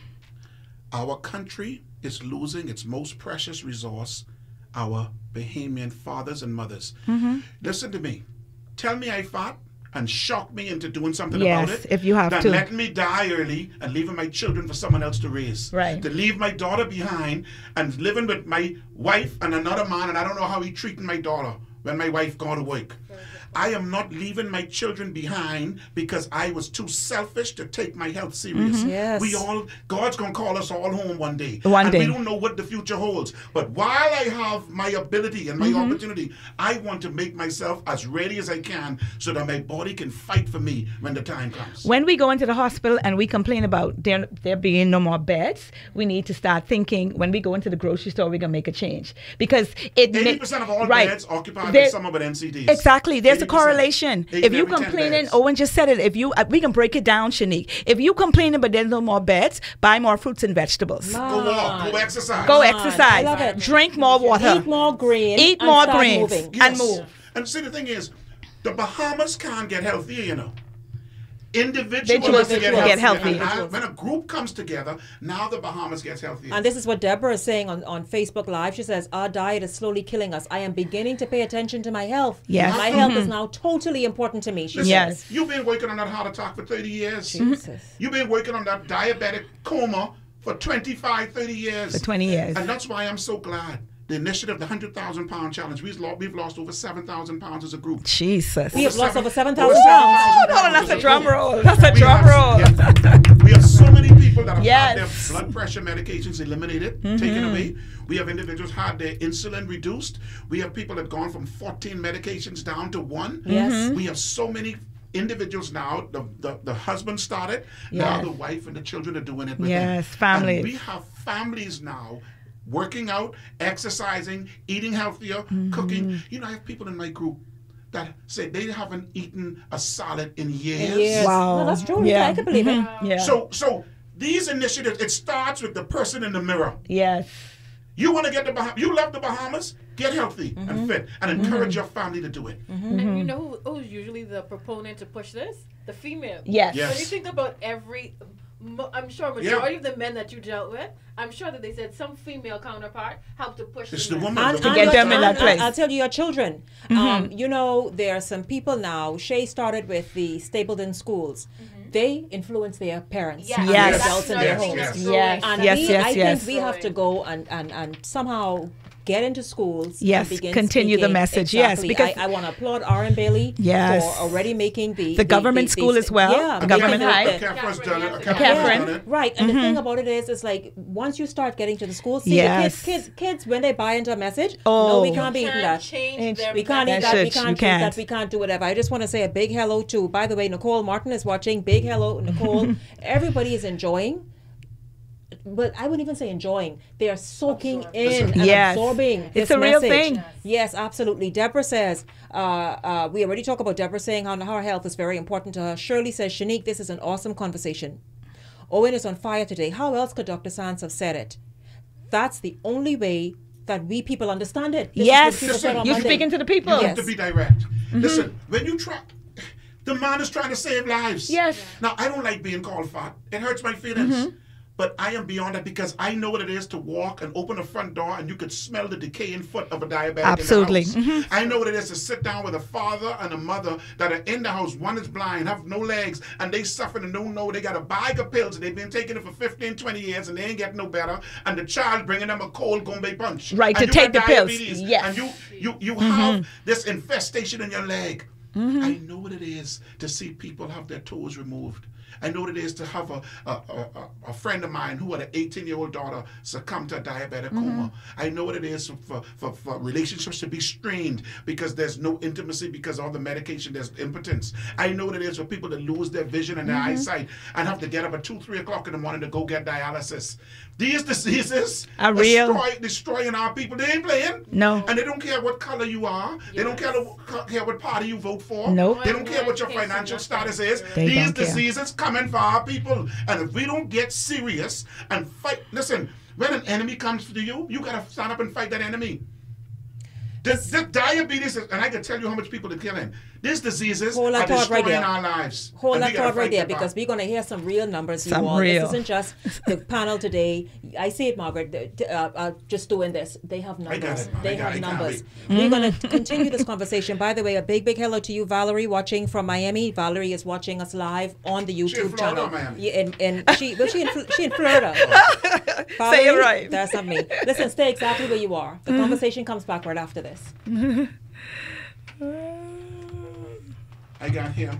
Our country is losing its most precious resource, our Bahamian fathers and mothers. Listen to me. Tell me I fat and shock me into doing something about it. If you have than to. letting me die early and leaving my children for someone else to raise. Right. To leave my daughter behind and living with my wife and another man, and I don't know how he treating my daughter when my wife gone to work. I am not leaving my children behind because I was too selfish to take my health serious. God's going to call us all home one day. One day. We don't know what the future holds. But while I have my ability and my opportunity, I want to make myself as ready as I can so that my body can fight for me when the time comes. When we go into the hospital and we complain about there being no more beds, we need to start thinking when we go into the grocery store, we're going to make a change. Because 80% of all beds occupied by someone with NCDs. Exactly. There's a correlation. If you complaining, Owen just said it. If you, we can break it down, Shenique. If you complaining but there's no more beds, buy more fruits and vegetables. Go walk. Go exercise. Go exercise. I love it. Drink more water. Eat more green. Eat more greens and move. And see, the thing is, the Bahamas can't get healthier, you know. Individuals get healthier. And when a group comes together, now the Bahamas gets healthier. And this is what Deborah is saying on Facebook Live. She says, our diet is slowly killing us. I am beginning to pay attention to my health. Yes. My health is now totally important to me. She Listen, says. You've been working on that heart attack for 30 years. Jesus. You've been working on that diabetic coma for 25, 30 years. For 20 years. And that's why I'm so glad. The initiative, the 100,000 pound challenge, we've lost over 7,000 pounds as a group. Jesus. We have lost over 7,000 pounds. No, that's a drum roll. That's a drum roll. We have so many people that have had their blood pressure medications eliminated, taken away. We have individuals had their insulin reduced. We have people that have gone from 14 medications down to 1. Yes. We have so many individuals now. The husband started. Now the wife and the children are doing it with them. Families. And we have families now working out, exercising, eating healthier, cooking. You know, I have people in my group that say they haven't eaten a salad in years. Wow. No, that's true. I can believe it. Yeah. So these initiatives, it starts with the person in the mirror. Yes. You want to get the Bahamas, you love the Bahamas, get healthy and fit and encourage your family to do it. And you know who's usually the proponent to push this? The female. Yes. When you think about I'm sure majority of the men that you dealt with, I'm sure that they said some female counterpart helped to push It's the the woman. To get them in that place. I'll tell you, your children. You know, there are some people now. Shay started with the Stapleton schools. They influence their parents. Yes. And the adults in their homes. Yes. And I think we have to go and somehow get into schools. Yes, and begin continue speaking. the message. Exactly. Yes, because I want to applaud R.M. Bailey Yes. for already making the government school as well. Yeah, The government high. Catherine. Right, and the thing about it is like once you start getting to the school, see the kids when they buy into a message, no, we can't be eating that. We can't eat that. We can't do that. We can't do whatever. I just want to say a big hello to, by the way, Nicole Martin is watching. Big hello, Nicole. Everybody is enjoying. But I wouldn't even say enjoying. They are soaking in and absorbing this it's a real message. thing. Yes, absolutely. Deborah says, we already talked about Deborah saying how her health is very important to her. Shirley says, Shenique, this is an awesome conversation. Owen is on fire today. How else could Dr. Sands have said it? That's the only way that we people understand it. Yes, you're you're speaking to the people. You have to be direct. Listen, when you try, the man is trying to save lives. Yes. Now, I don't like being called fat. It hurts my feelings. But I am beyond that because I know what it is to walk and open a front door and you could smell the decaying foot of a diabetic Absolutely. in the house. I know what it is to sit down with a father and a mother that are in the house. One is blind, have no legs, and they suffer and don't know. They got a bag of pills and they've been taking it for 15, 20 years and they ain't getting no better. And the child bringing them a cold Gombe punch. Right, and to take the pills. Yes. And you have this infestation in your leg. I know what it is to see people have their toes removed. I know what it is to have a friend of mine who had an 18-year-old daughter succumb to a diabetic coma. I know what it is for relationships to be strained because there's no intimacy because of all the medication, there's impotence. I know what it is for people to lose their vision and their eyesight and have to get up at 2, 3 o'clock in the morning to go get dialysis. These diseases are real. Destroying our people. They ain't playing. No. And they don't care what color you are. They don't care what party you vote for. Nope. They don't care what your financial status is. They These don't care. diseases coming for our people. And if we don't get serious and fight, listen, when an enemy comes to you, you got to stand up and fight that enemy. This diabetes, and I can tell you how much people are killing. These diseases are destroying our lives. Hold that thought right there because we're going to hear some real numbers. You all. This isn't just the panel today. I see it, Margaret, just doing this. They have numbers. They have numbers. We're going to continue this conversation. By the way, a big hello to you, Valerie, watching from Miami. Valerie is watching us live on the YouTube channel. She in Florida. Valerie, say it right. That's not me. Listen, stay exactly where you are. The conversation comes back right after this. I got him.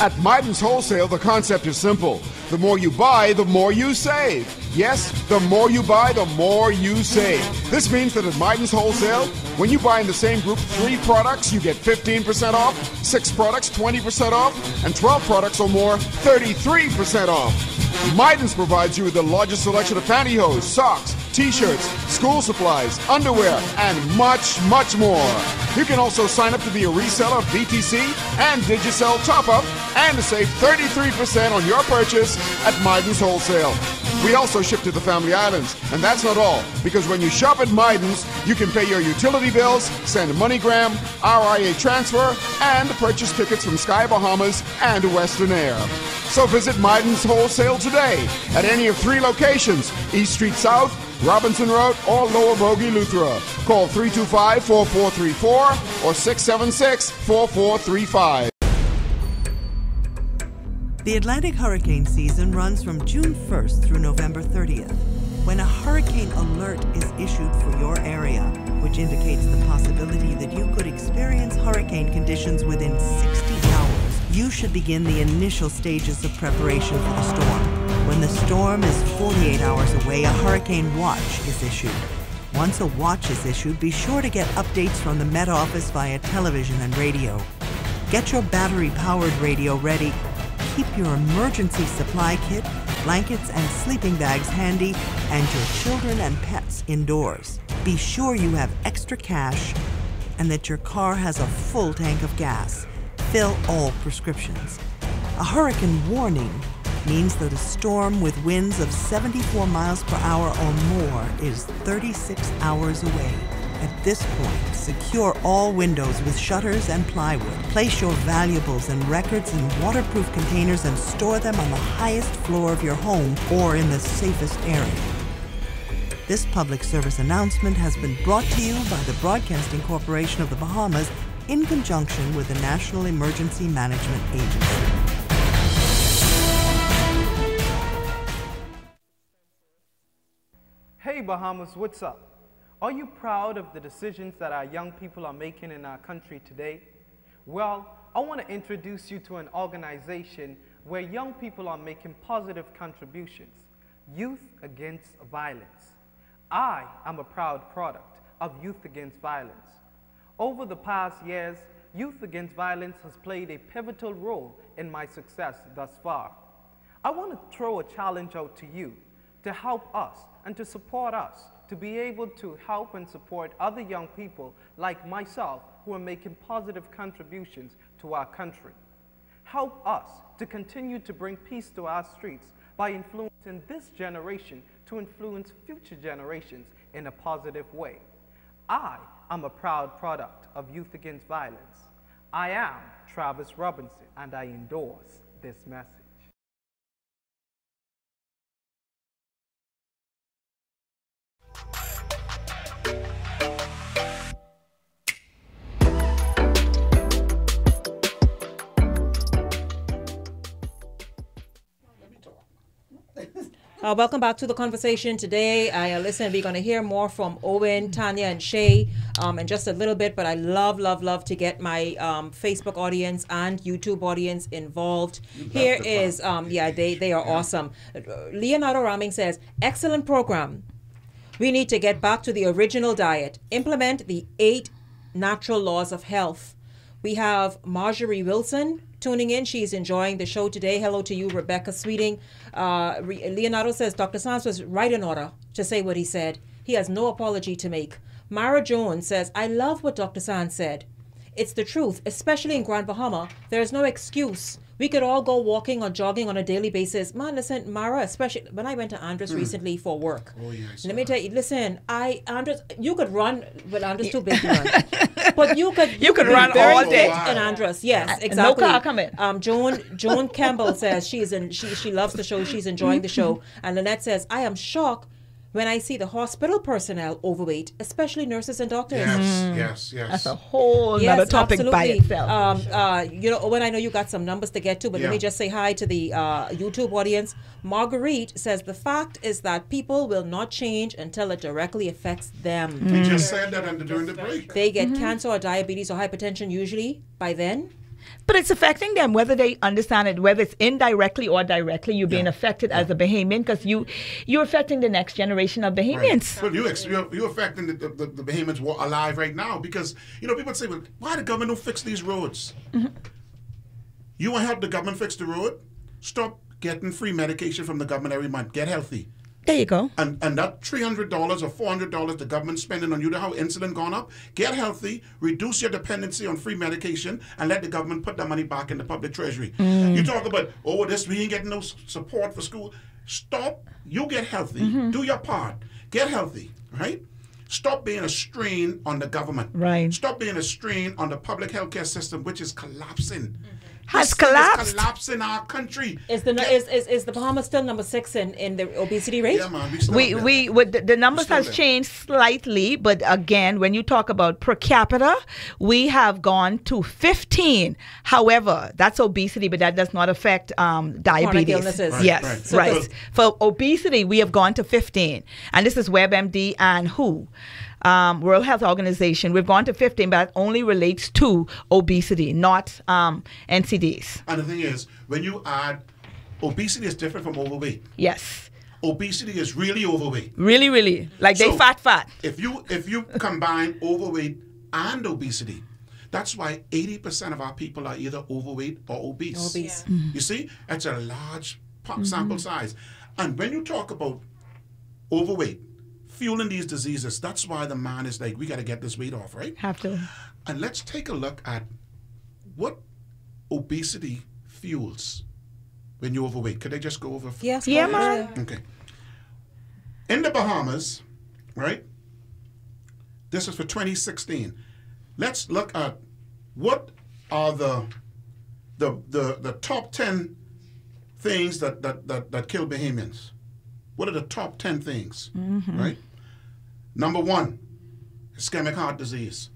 At Miden's Wholesale, the concept is simple. The more you buy, the more you save. Yes, the more you buy, the more you save. This means that at Miden's Wholesale, when you buy in the same group 3 products, you get 15% off, 6 products, 20% off, and 12 products or more, 33% off. Miden's provides you with the largest selection of pantyhose, socks, t-shirts, school supplies, underwear, and much, much more. You can also sign up to be a reseller of BTC and Digicel top-up and to save 33% on your purchase at Miden's Wholesale. We also ship to the Family Islands, and that's not all, because when you shop at Miden's, you can pay your utility bills, send MoneyGram, RIA transfer, and purchase tickets from Sky Bahamas and Western Air. So visit Miden's Wholesale today at any of 3 locations, East Street South, Robinson Road, or Lower Bogey, Luthra. Call 325-4434 or 676-4435. The Atlantic hurricane season runs from June 1st through November 30th, when a hurricane alert is issued for your area, which indicates the possibility that you could experience hurricane conditions within 60 hours. You should begin the initial stages of preparation for the storm. When the storm is 48 hours away, a hurricane watch is issued. Once a watch is issued, be sure to get updates from the Met Office via television and radio. Get your battery-powered radio ready. Keep your emergency supply kit, blankets, and sleeping bags handy, and your children and pets indoors. Be sure you have extra cash and that your car has a full tank of gas. Fill all prescriptions. A hurricane warning means that a storm with winds of 74 miles per hour or more is 36 hours away. At this point, secure all windows with shutters and plywood. Place your valuables and records in waterproof containers and store them on the highest floor of your home or in the safest area. This public service announcement has been brought to you by the Broadcasting Corporation of the Bahamas in conjunction with the National Emergency Management Agency. Hey Bahamas, what's up? Are you proud of the decisions that our young people are making in our country today? Well, I want to introduce you to an organization where young people are making positive contributions, Youth Against Violence. I am a proud product of Youth Against Violence. Over the past years, Youth Against Violence has played a pivotal role in my success thus far. I want to throw a challenge out to you to help us and to support us to be able to help and support other young people like myself who are making positive contributions to our country. Help us to continue to bring peace to our streets by influencing this generation to influence future generations in a positive way. I am a proud product of Youth Against Violence. I am Travis Robinson, and I endorse this message. Welcome back to the conversation today. Listen, we're going to hear more from Owen, Tanya, and Shay in just a little bit, but I love to get my Facebook audience and YouTube audience involved. Here is, they are awesome. Leonardo Raming says, excellent program. We need to get back to the original diet, implement the 8 natural laws of health. We have Marjorie Wilson tuning in. She's enjoying the show today. Hello to you, Rebecca Sweeting. Leonardo says, Dr. Sands was right in order to say what he said. He has no apology to make. Mara Jones says, I love what Dr. Sands said. It's the truth, especially in Grand Bahama. There is no excuse. We could all go walking or jogging on a daily basis. Man, listen, Mara, especially when I went to Andres recently for work. Oh, yes. Let me tell you, listen, Andres, you could run, but Andres too big to run. But you could run all day in Andres. Yes, exactly. No car coming. Joan Campbell says she loves the show. She's enjoying the show. And Lynette says, I am shocked when I see the hospital personnel overweight, especially nurses and doctors. Yes. That's a whole other topic by itself. Owen, I know you got some numbers to get to, but let me just say hi to the YouTube audience. Marguerite says, the fact is that people will not change until it directly affects them. We just said that during the break. They get cancer or diabetes or hypertension usually by then. But it's affecting them, whether they understand it, whether it's indirectly or directly. You're being affected as a Bahamian because you're affecting the next generation of Bahamians. Right. Well, you're affecting the Bahamians alive right now because, people say, well, why the government don't fix these roads? You want to help the government fix the road? Stop getting free medication from the government every month. Get healthy. There you go. And that $300 or $400 the government's spending on you, how insulin gone up, get healthy, reduce your dependency on free medication, and let the government put that money back in the public treasury. You talk about, we ain't getting no support for school. Stop. You get healthy. Do your part. Get healthy, right? Stop being a strain on the government. Right. Stop being a strain on the public healthcare system, which is collapsing. Has collapsed. It's collapsing our country. Is the Bahamas still number 6 in the obesity rate? Yeah, man. The numbers has changed slightly, but again, when you talk about per capita, we have gone to 15. However, that's obesity, but that does not affect diabetes. Illnesses. Right. For obesity, we have gone to 15, and this is WebMD and WHO. World Health Organization, we've gone to 15, but that only relates to obesity, not NCDs. And the thing is, when you add, obesity is different from overweight. Yes. Obesity is really overweight. Really. Like they fat. If you combine overweight and obesity, that's why 80% of our people are either overweight or obese. You see, it's a large sample size. And when you talk about overweight, fueling these diseases, that's why the man is like, we got to get this weight off, right? Have to. And let's take a look at what obesity fuels when you're overweight. Could I just go over? Yes. Yeah, man. Okay. In the Bahamas, right? This is for 2016. Let's look at what are the top 10 things that kill Bahamians. What are the top 10 things, right? Number 1, ischemic heart disease.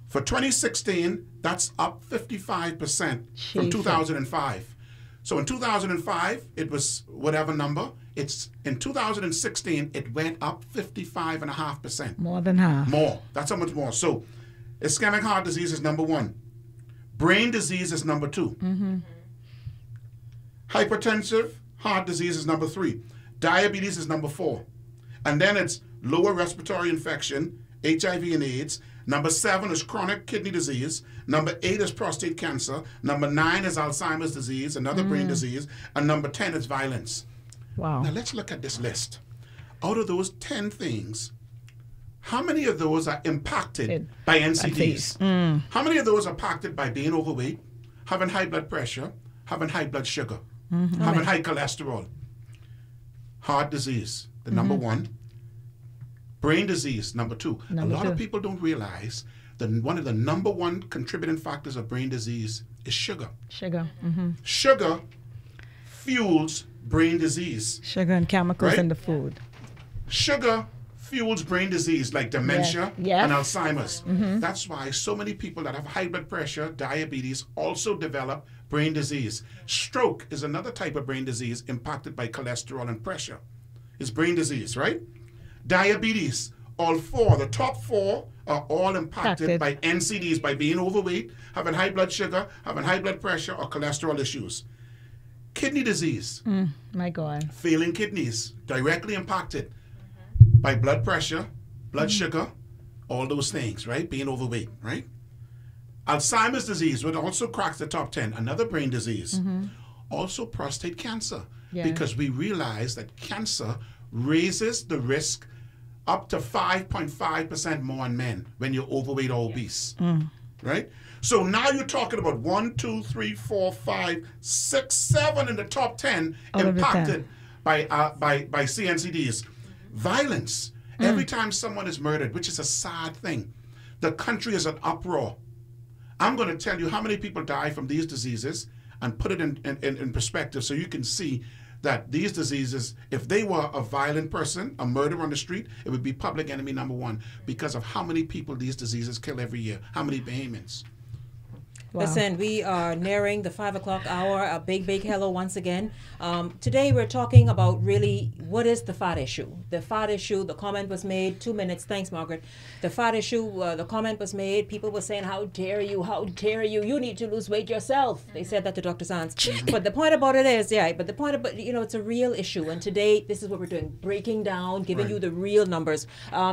For 2016, that's up 55% from 2005. So in 2005, it was whatever number. In 2016, it went up 55.5%. More than half. More. That's how much more. So ischemic heart disease is number 1. Brain disease is number 2. Hypertensive heart disease is number 3. Diabetes is number 4. And then it's lower respiratory infection, HIV and AIDS. Number 7 is chronic kidney disease. Number 8 is prostate cancer. Number 9 is Alzheimer's disease, another brain disease. And number 10 is violence. Wow. Now let's look at this list. Out of those 10 things, how many of those are impacted by NCDs? How many of those are impacted by being overweight, having high blood pressure, having high blood sugar, having high cholesterol? Heart disease, the number one. Brain disease, number two. A lot of people don't realize that one of the number one contributing factors of brain disease is sugar. Sugar. Sugar fuels brain disease. Sugar and chemicals in the food. Sugar fuels brain disease like dementia and Alzheimer's. That's why so many people that have high blood pressure, diabetes, also develop brain disease. Stroke is another type of brain disease impacted by cholesterol and pressure. It's brain disease, right? Diabetes, the top four are all impacted by NCDs, by being overweight, having high blood sugar, having high blood pressure, or cholesterol issues. Kidney disease. My God. Failing kidneys, directly impacted by blood pressure, blood sugar, all those things, right? Being overweight, right? Alzheimer's disease, which also cracks the top 10, another brain disease. Also prostate cancer, because we realize that cancer raises the risk up to 5.5% more in men when you're overweight or obese, right? So now you're talking about 1, 2, 3, 4, 5, 6, 7 in the top 10 impacted by CNCDs. Violence. Every time someone is murdered, which is a sad thing, the country is an uproar. I'm going to tell you how many people die from these diseases and put it in perspective so you can see that these diseases, if they were a violent person, a murderer on the street, it would be public enemy number one because of how many people these diseases kill every year, how many Bahamians. Wow. Listen, we are nearing the 5 o'clock hour. A big hello once again. Today we're talking about really what is the fat issue. The fat issue, the comment was made, 2 minutes, thanks Margaret. The fat issue, the comment was made, people were saying, how dare you, you need to lose weight yourself. They said that to Dr. Sands. But the point about it is, it's a real issue. And today, this is what we're doing, breaking down, giving you the real numbers.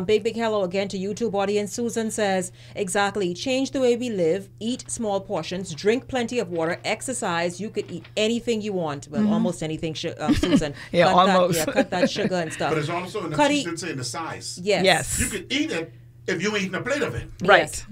Big hello again to YouTube audience. Susan says, exactly, change the way we live, eat small portions, drink plenty of water, exercise. You could eat anything you want. Well, almost anything, Susan. Cut that sugar and stuff. But it's also in the size. Yes. You could eat it if you eating a plate of it. Right.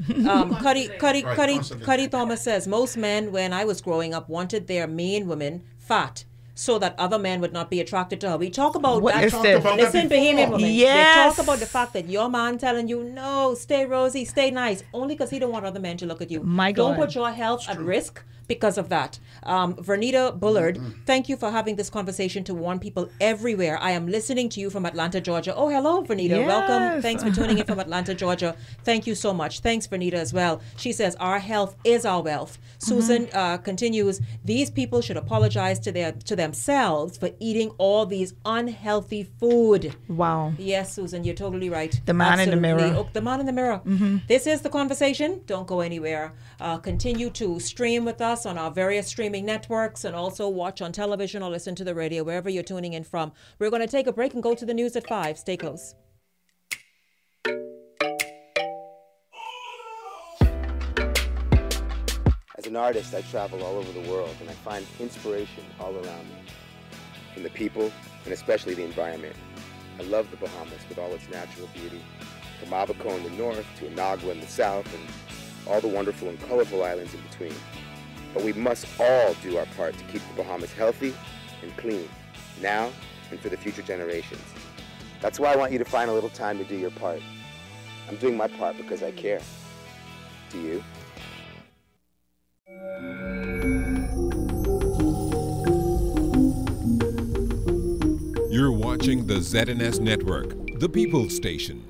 Cuddy Thomas says, most men, when I was growing up, wanted their main women fat so that other men would not be attracted to her. We talk about that. Listen, Bahamian women. Yes. They talk about the fact that your man telling you, no, stay rosy, stay nice, only because he don't want other men to look at you. My God. Don't put your health at risk because of that. Vernita Bullard, thank you for having this conversation to warn people everywhere. I am listening to you from Atlanta, Georgia. Oh, hello, Vernita. Yes. Welcome. Thanks for tuning in from Atlanta, Georgia. Thank you so much. Thanks, Vernita, as well. She says, our health is our wealth. Susan continues, these people should apologize to themselves for eating all these unhealthy food. Wow. Yes, Susan, you're totally right. The man in the mirror. Oh, the man in the mirror. This is The Conversation. Don't go anywhere. Continue to stream with us on our various streaming networks and also watch on television or listen to the radio, wherever you're tuning in from. We're going to take a break and go to the news at 5. Stay close. As an artist, I travel all over the world and I find inspiration all around me, from the people and especially the environment. I love the Bahamas with all its natural beauty, from Abaco in the north to Inagua in the south and all the wonderful and colorful islands in between. But we must all do our part to keep the Bahamas healthy and clean, now and for the future generations. That's why I want you to find a little time to do your part. I'm doing my part because I care. Do you? You're watching the ZNS Network, the People's Station.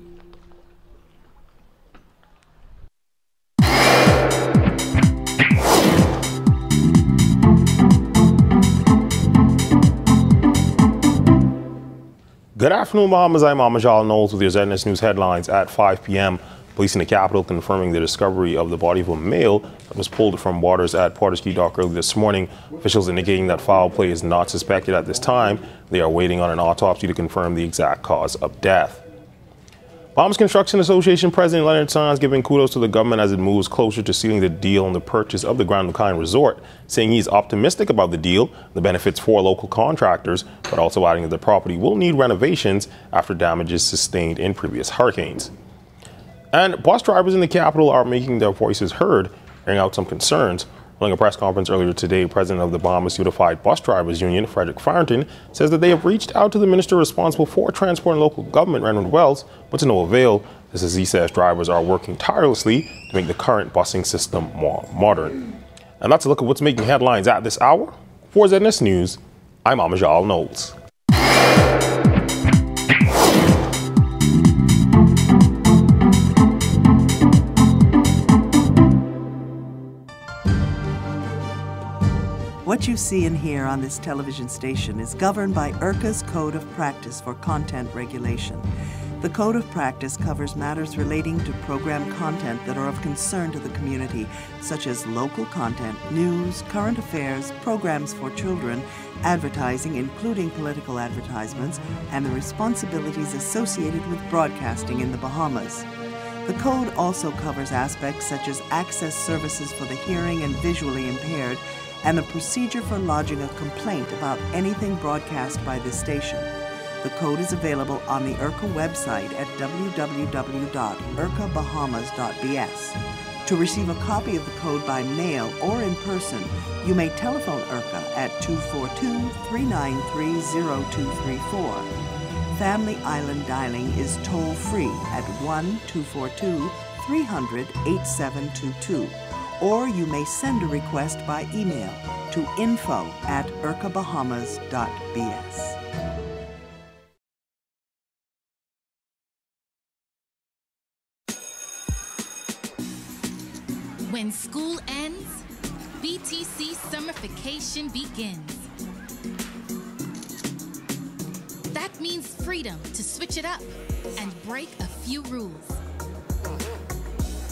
Good afternoon, Bahamas. I'm Amajal Knowles with your ZNS News headlines at 5 p.m. Police in the capital confirming the discovery of the body of a male that was pulled from waters at Porter's Key Dock early this morning. Officials indicating that foul play is not suspected at this time. They are waiting on an autopsy to confirm the exact cause of death. Bahamas Construction Association President Leonard Sands giving kudos to the government as it moves closer to sealing the deal on the purchase of the Grand Lucayan Resort, saying he's optimistic about the deal, the benefits for local contractors, but also adding that the property will need renovations after damages sustained in previous hurricanes. And bus drivers in the capital are making their voices heard, airing out some concerns During a press conference earlier today, President of the Bahamas Unified Bus Drivers Union, Frederick Farrington, says that they have reached out to the minister responsible for transport and local government, Raymond Wells, but to no avail. This is, he says, drivers are working tirelessly to make the current busing system more modern. And that's a look at what's making headlines at this hour. For ZNS News, I'm Amajal Knowles. What you see and hear on this television station is governed by IRCA's Code of Practice for Content Regulation. The Code of Practice covers matters relating to program content that are of concern to the community, such as local content, news, current affairs, programs for children, advertising, including political advertisements, and the responsibilities associated with broadcasting in the Bahamas. The Code also covers aspects such as access services for the hearing and visually impaired, and the procedure for lodging a complaint about anything broadcast by this station. The code is available on the IRCA website at www.ircabahamas.bs. To receive a copy of the code by mail or in person, you may telephone IRCA at 242-393-0234. Family Island dialing is toll-free at 1-242-300-8722. Or you may send a request by email to info@ircabahamas.bs. When school ends, BTC summer vacation begins. That means freedom to switch it up and break a few rules.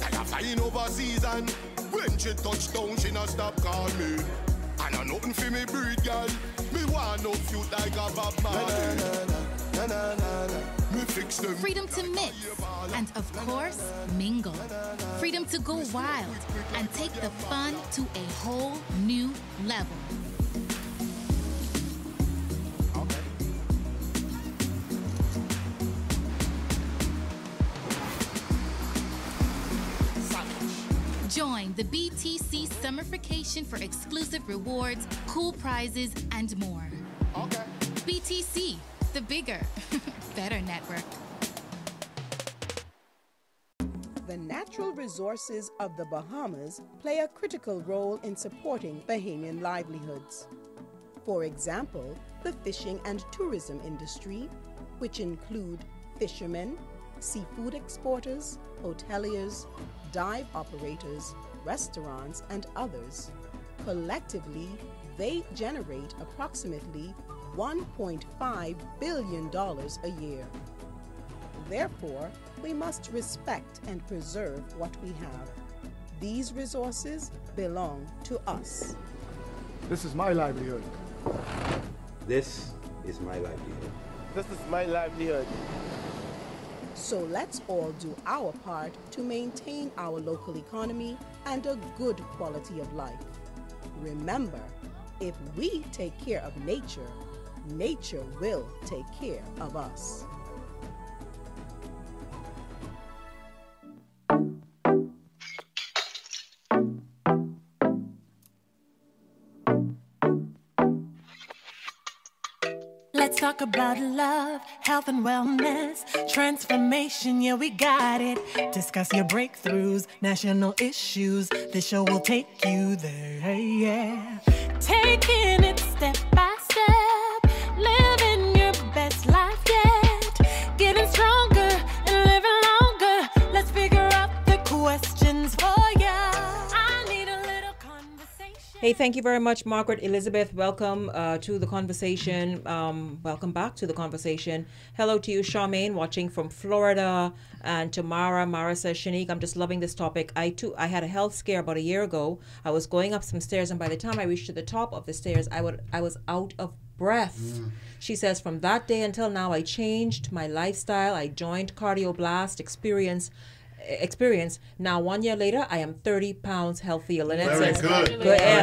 I am flying overseas and when she touch down, she not stop call me. And I nothing for me breed, girl. Me want no feud like a Bob Marley. Me fix them. Freedom to mix and, of course, mingle. Freedom to go wild and take the fun to a whole new level. Join the BTC Summer Vacation for exclusive rewards, cool prizes, and more. Okay. BTC, the bigger, better network. The natural resources of the Bahamas play a critical role in supporting Bahamian livelihoods. For example, the fishing and tourism industry, which include fishermen, seafood exporters, hoteliers, dive operators, restaurants, and others. Collectively, they generate approximately $1.5 billion a year. Therefore, we must respect and preserve what we have. These resources belong to us. This is my livelihood. This is my livelihood. This is my livelihood. So let's all do our part to maintain our local economy and a good quality of life. Remember, if we take care of nature, nature will take care of us. Let's talk about love, health and wellness, transformation, yeah, we got it. Discuss your breakthroughs, national issues. This show will take you there, yeah. Taking it step by step, living your best life yet. Getting stronger and living longer. Let's figure out the questions for ya. I need a little conversation. Hey, thank you very much, Margaret Elizabeth. Welcome to the conversation. Welcome back to the conversation. Hello to you, Charmaine, watching from Florida. And to Mara. Mara says, Shenique, I'm just loving this topic. I had a health scare about a year ago. I was going up some stairs, and by the time I reached to the top of the stairs, I was out of breath. She says, from that day until now, I changed my lifestyle. I joined Cardioblast experience. Now 1 year later, I am 30 pounds healthier. Lynette says,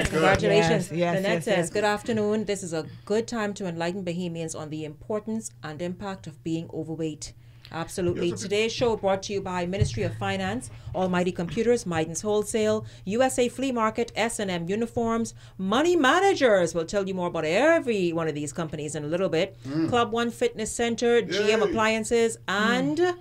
congratulations. Lynette says, good afternoon. This is a good time to enlighten Bahamians on the importance and impact of being overweight. Absolutely. Today's show brought to you by Ministry of Finance, Almighty Computers, Miden's Wholesale, USA Flea Market, S&M Uniforms, Money Managers. We'll tell you more about every one of these companies in a little bit. Club One Fitness Center, GM Appliances, and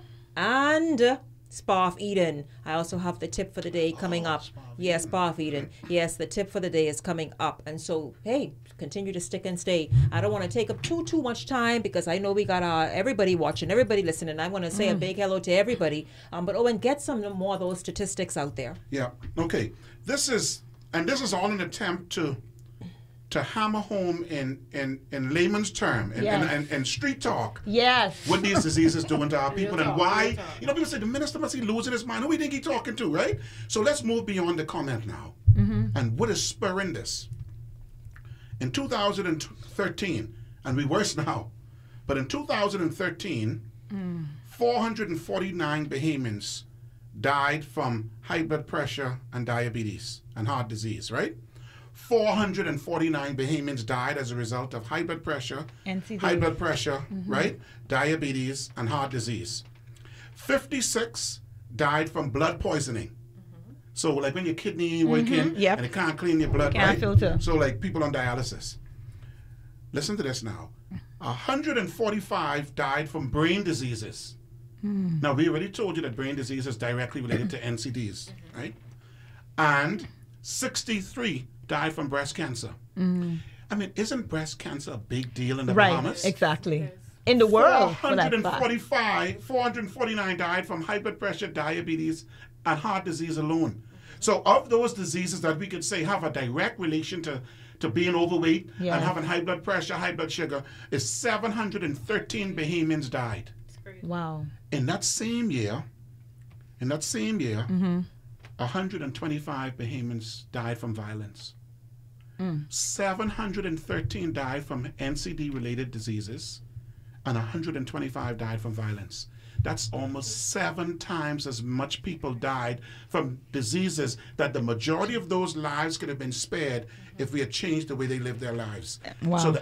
Spa of Eden. I also have the tip for the day coming up. Yes, Spa of Eden. Yes, the tip for the day is coming up. And so, hey, continue to stick and stay. I don't want to take up too much time because I know we got everybody watching, everybody listening. I want to say a big hello to everybody. But Owen, get some more of those statistics out there. Yeah. Okay. This is all an attempt to hammer home in layman's term and street talk. Yes. What these diseases doing to our people and why. You know, people say the minister must be losing his mind. Who do you think he's talking to, right? So let's move beyond the comment now. And what is spurring this? In 2013, and we worse now, but in 2013, 449 Bahamians died from high blood pressure and diabetes and heart disease, right? 449 Bahamians died as a result of high blood pressure, right? Diabetes and heart disease. 56 died from blood poisoning. So like when your kidney ain't working and it can't clean your blood, can't filter. So like people on dialysis. Listen to this now. 145 died from brain diseases. Now we already told you that brain disease is directly related to NCDs, right? And 63 died from breast cancer. I mean, isn't breast cancer a big deal in the Bahamas? Exactly. In the world, 449 died from high blood pressure, diabetes, and heart disease alone. So of those diseases that we could say have a direct relation to being overweight and having high blood pressure, high blood sugar, is 713 Bahamians died. Wow. In that same year, 125 Bahamians died from violence. 713 died from NCD-related diseases, and 125 died from violence. That's almost 7 times as much people died from diseases that the majority of those lives could have been spared if we had changed the way they lived their lives. Wow. So the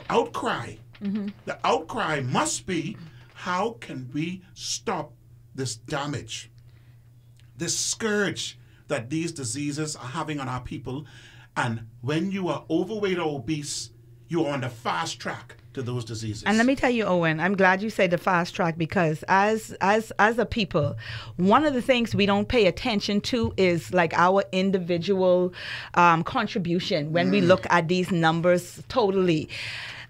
outcry must be, how can we stop this damage, this scourge that these diseases are having on our people? And when you are overweight or obese, you are on the fast track to those diseases. And let me tell you, Owen, I'm glad you said the fast track, because as a people, one of the things we don't pay attention to is like our individual contribution when we look at these numbers totally.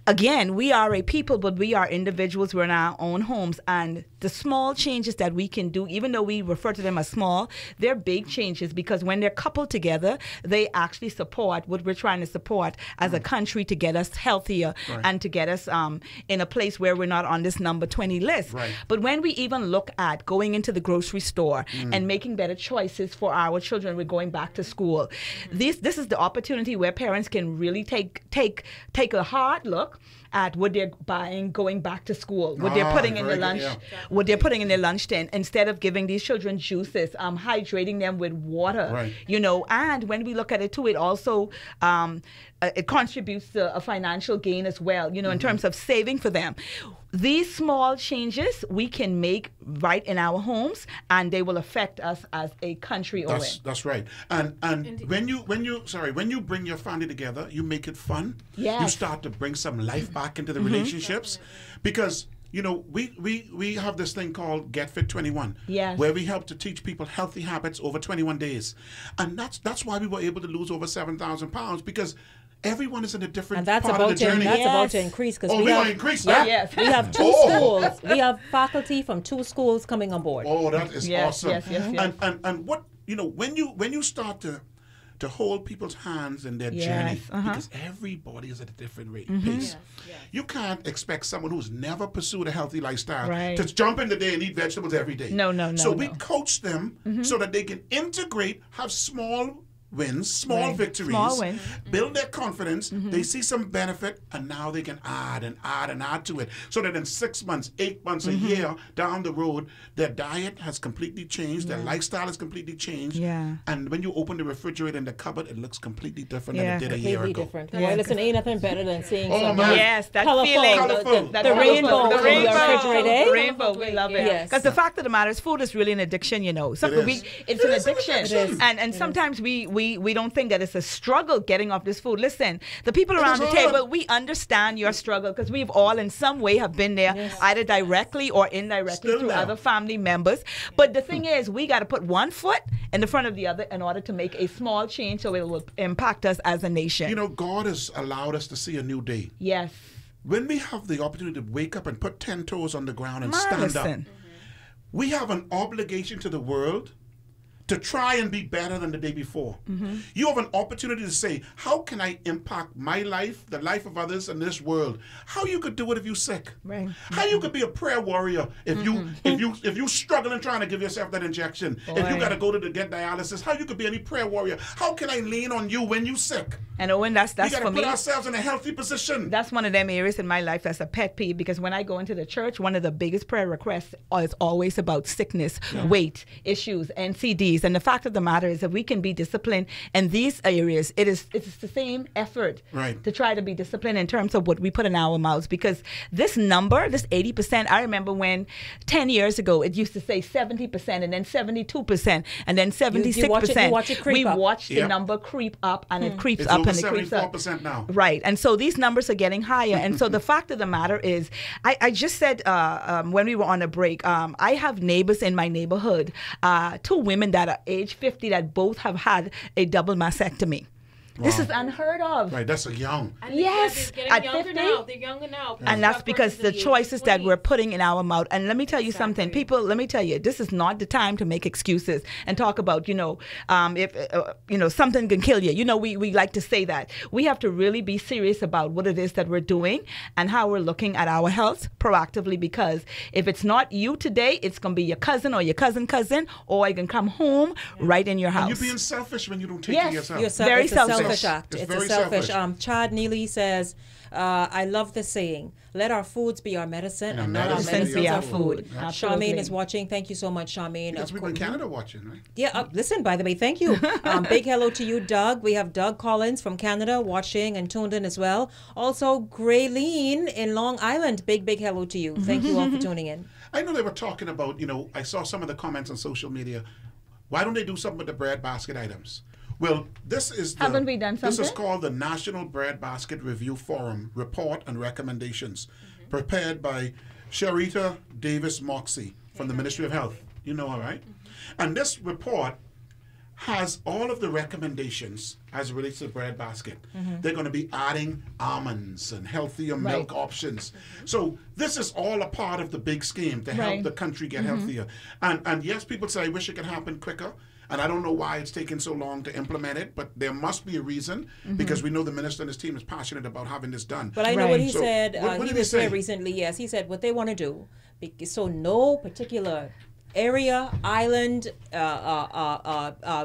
Again, we are a people, but we are individuals. We're in our own homes. And the small changes that we can do, even though we refer to them as small, they're big changes, because when they're coupled together, they actually support what we're trying to support as a country to get us healthier and to get us in a place where we're not on this number 20 list. But when we even look at going into the grocery store and making better choices for our children, we're going back to school. This is the opportunity where parents can really take a hard look at what they're buying going back to school, what they're putting in their lunch, what they're putting in their lunch tin, instead of giving these children juices, hydrating them with water, you know. And when we look at it too, it also it contributes to a financial gain as well, you know, in terms of saving for them. These small changes we can make right in our homes, and they will affect us as a country. That's right. And when you bring your family together, you make it fun. Yes. You start to bring some life back into the relationships, because you know we have this thing called Get Fit 21, where we help to teach people healthy habits over 21 days, and that's why we were able to lose over 7,000 pounds, because everyone is in a different part of the journey. That's about to increase, because we have increase. We have 2 schools. We have faculty from 2 schools coming on board. Oh, that is awesome. And what, you know, when you start to hold people's hands in their journey, because everybody is at a different pace. You can't expect someone who's never pursued a healthy lifestyle to jump in the day and eat vegetables every day. No. So we coach them so that they can integrate, have small wins, small victories, Small wins. build their confidence, they see some benefit, and now they can add and add and add to it. So that in 6 months, 8 months, a year down the road, their diet has completely changed, their lifestyle has completely changed. Yeah. And when you open the refrigerator in the cupboard, it looks completely different than it did a year Completely ago. different. Well, listen, ain't nothing better than seeing Oh, some man. Yes, that colorful, feeling. the rainbow The in rainbow. your refrigerator, eh? The rainbow, we love it. Yes. Because the fact of the matter is, food is really an addiction, you know. Something is. it's an addiction. And sometimes we don't think that it's a struggle getting off this food. Listen, the people around the table, we understand your struggle because we've all in some way have been there, either directly or indirectly through other family members. But the thing is, we got to put one foot in the front of the other in order to make a small change so it will impact us as a nation. You know, God has allowed us to see a new day. Yes. When we have the opportunity to wake up and put 10 toes on the ground and stand up, we have an obligation to the world to try and be better than the day before. You have an opportunity to say, how can I impact my life, the life of others in this world? How you could do it if you're sick? Right. How you could be a prayer warrior if you struggling trying to give yourself that injection? If you got to go to get dialysis, how you could be any prayer warrior? How can I lean on you when you sick? And Owen, that's we got for to me. put ourselves in a healthy position. That's one of them areas in my life that's a pet peeve, because when I go into the church, one of the biggest prayer requests is always about sickness, weight issues, NCDs. And the fact of the matter is, if we can be disciplined in these areas, it's the same effort to try to be disciplined in terms of what we put in our mouths. Because this number, this 80%, I remember when 10 years ago it used to say 70% and then 72% and then 76%. You watch it creep we up. watch the number creep up and it creeps It's up over and it creeps up. 74% now. Right. And so these numbers are getting higher. And so the fact of the matter is, I just said when we were on a break, I have neighbors in my neighborhood, 2 women that are age 50 that both have had a double mastectomy. This is unheard of. Right, that's a young. Yes, they're at getting 50. younger now. They're younger now. And that's because the choices that we're putting in our mouth. And let me tell you something, people. Let me tell you, this is not the time to make excuses and talk about, if something can kill you. You know, we like to say that. We have to really be serious about what it is that we're doing and how we're looking at our health proactively. Because if it's not you today, it's gonna be your cousin or your cousin, or you can come home right in your house. And you're being selfish when you don't take care of yourself. Very selfish. Act. It's a selfish. Chad Neely says, I love the saying, let our foods be our medicine and not our medicines be our food. Charmaine is watching. Thank you so much, Charmaine. Because we've been in Canada watching, right? Yeah, listen, by the way, thank you. Big hello to you, Doug. We have Doug Collins from Canada watching and tuned in as well. Also, Grayleen in Long Island. Big hello to you. Thank you all for tuning in. I know they were talking about, I saw some of the comments on social media. Why don't they do something with the bread basket items? Well, haven't we done something? This is called the National Bread Basket Review Forum Report and Recommendations, prepared by Sharita Davis Moxie from the Ministry of Health. You know her, right? And this report has all of the recommendations as it relates to the bread basket. They're going to be adding almonds and healthier milk options. So this is all a part of the big scheme to help the country get healthier. And yes, people say, I wish it could happen quicker. And I don't know why it's taken so long to implement it, but there must be a reason, because we know the minister and his team is passionate about having this done. But I know what he said. He was here recently. Yes, he said what they want to do. So no particular area, island,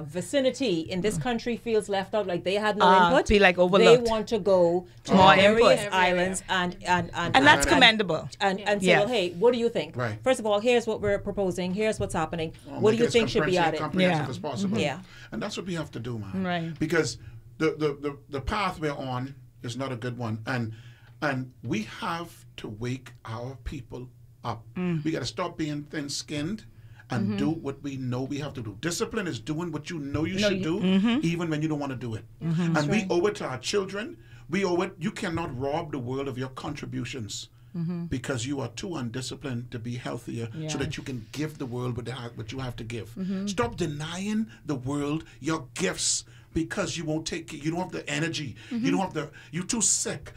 vicinity in this country feels left out, like they had no input. Be like overlooked. They want to go to more various islands and that's commendable. And say, well, hey, what do you think? Right. First of all, here's what we're proposing. Here's what's happening. What do you think should be added? Comprehensive as possible. Yeah. And that's what we have to do, man. Right. Because the path we're on is not a good one, and we have to wake our people up. We got to stop being thin-skinned and do what we know we have to do. Discipline is doing what you know you should do, even when you don't want to do it. And we owe it to our children. We owe it. You cannot rob the world of your contributions because you are too undisciplined to be healthier, so that you can give the world what you have to give. Stop denying the world your gifts because you won't take it. You don't have the energy. You don't have you're too sick.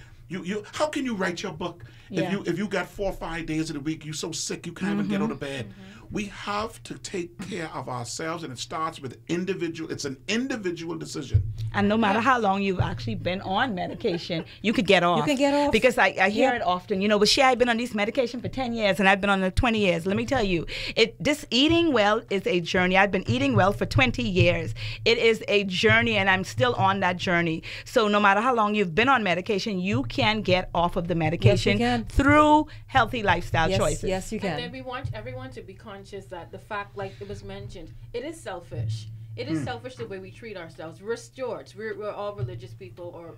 How can you write your book if you got 4 or 5 days of the week, you're so sick you can't even get out of bed? We have to take care of ourselves, and it starts with individual. It's an individual decision. And no matter how long you've actually been on medication, you could get off. You can get off. Because I hear it often, you know, but I've been on this medication for 10 years and I've been on it 20 years. Let me tell you, this eating well is a journey. I've been eating well for 20 years. It is a journey, and I'm still on that journey. So no matter how long you've been on medication, you can get off of the medication through healthy lifestyle choices. Yes, you can. And then we want everyone to be conscious that the fact, like it was mentioned, it is selfish. It is selfish the way we treat ourselves. We're stewards. We're all religious people, or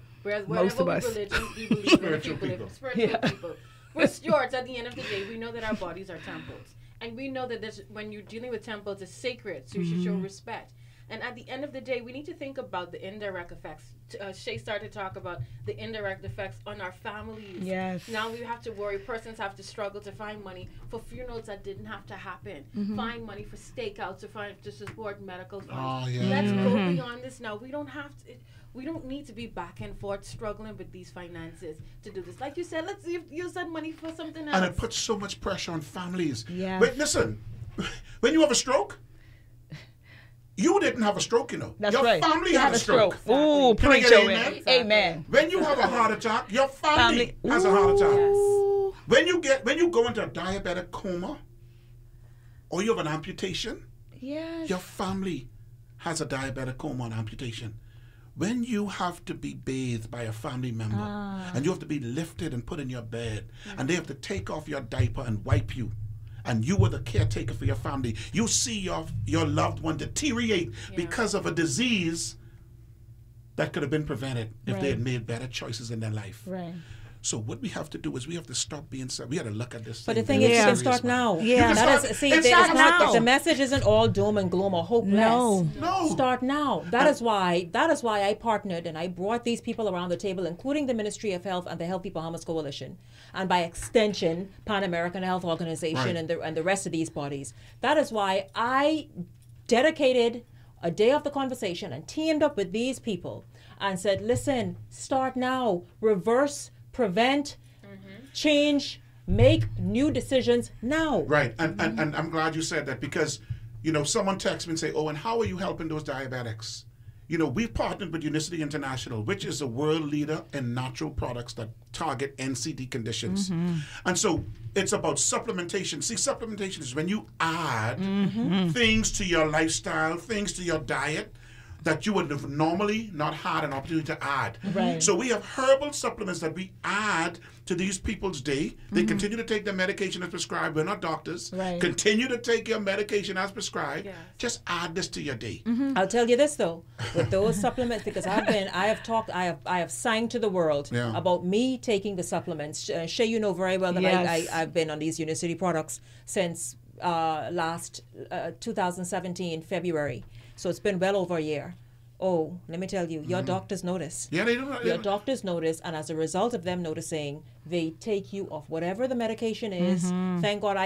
Most of us. religion we believe Spiritual in. people. Spiritual people. We're stewards. At the end of the day, we know that our bodies are temples, and we know that when you're dealing with temples, it's sacred, so you should show respect. And at the end of the day, we need to think about the indirect effects. Shay started to talk about the indirect effects on our families. Yes. Now we have to worry. Persons have to struggle to find money for funerals that didn't have to happen. Find money for stakeouts to support medical funds. Oh, yeah. Let's go beyond this now. We don't have to. We don't need to be back and forth struggling with these finances to do this. Like you said, let's use that money for something else. And it puts so much pressure on families. Yeah. But listen, when you have a stroke, you didn't have a stroke, you know. That's your right. family You had a stroke. Exactly. Ooh, Can I preach, get amen. amen? Amen. When you have a heart attack, your family has a heart attack. Yes. When you go into a diabetic coma, or you have an amputation, Yes. your family has a diabetic coma and amputation. When you have to be bathed by a family member, and you have to be lifted and put in your bed, and they have to take off your diaper and wipe you, and you were the caretaker for your family, you see your loved one deteriorate because of a disease that could have been prevented if they had made better choices in their life. Right. So what we have to do is we have to stop being we have to look at this. But the thing is, you can start now. Yeah. The message isn't all doom and gloom or hopeless. No. Start now. That is why I partnered and I brought these people around the table, including the Ministry of Health and the Healthy Bahamas Coalition, and by extension, Pan American Health Organization and the rest of these bodies. That is why I dedicated a day of the conversation and teamed up with these people and said, listen, start now, reverse, prevent, change, make new decisions now. Right, and I'm glad you said that, because, you know, someone texts me and say, oh, and how are you helping those diabetics? You know, we've partnered with Unicity International, which is a world leader in natural products that target NCD conditions. And so it's about supplementation. See, supplementation is when you add things to your lifestyle, things to your diet that you would have normally not had an opportunity to add. Right. So we have herbal supplements that we add to these people's day. They continue to take their medication as prescribed. We're not doctors. Right. Continue to take your medication as prescribed. Just add this to your day. I'll tell you this though, with those supplements, because I have sang to the world about me taking the supplements. Shay, you know very well that I've been on these Unicity products since last 2017 February. So it's been well over a year. Oh, let me tell you, your doctors notice. Yeah, they do. Your doctors notice, and as a result of them noticing, they take you off whatever the medication is. Thank God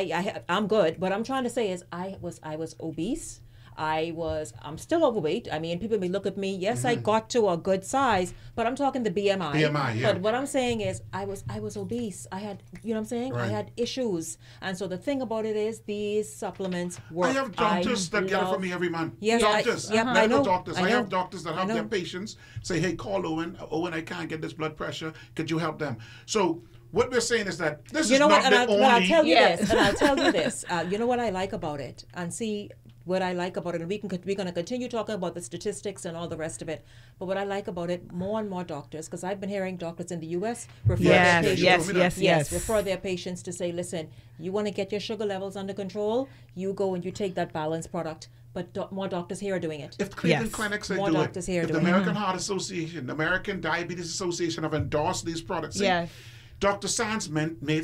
I'm good. What I'm trying to say is I was obese. I'm still overweight. I mean, people may look at me. Yes, I got to a good size, but I'm talking the BMI. BMI, yeah. But what I'm saying is I was obese. I had, you know what I'm saying? Right. I had issues. And so the thing about it is these supplements work. I have doctors that get it from me every month. Yes, doctors, medical I know. Doctors. I I know. have doctors that have their patients say, hey, call Owen. Owen, I can't get this blood pressure. Could you help them? So what we're saying is that this is not the only... I'll tell you this, and I'll tell you this. You know what I like about it? And see... What I like about it, and we're going to continue talking about the statistics and all the rest of it, but what I like about it, more and more doctors, because I've been hearing doctors in the U.S. refer their patients, refer their patients to say, listen, you want to get your sugar levels under control, you go and you take that balanced product. But more doctors here are doing it. If Cleveland Clinics say more do doctors it, here if the doing American it. Heart Association, the American Diabetes Association have endorsed these products. See, Yes. Dr. Sands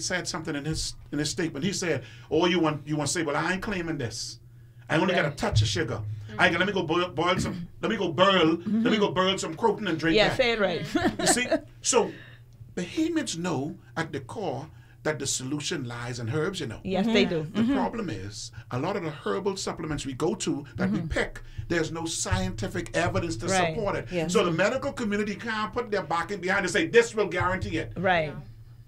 said something in his statement. He said, "Oh, you want to say, well, I ain't claiming this. I only got a touch of sugar. Let me go boil some. Let me go burn some croton and drink that." Yeah, say it right. You see, so Bahamians know at the core that the solution lies in herbs. You know. Yes, they do. The problem is a lot of the herbal supplements we go to that we pick, there's no scientific evidence to support it. Yes. So the medical community can't put their backing behind and say this will guarantee it. Right.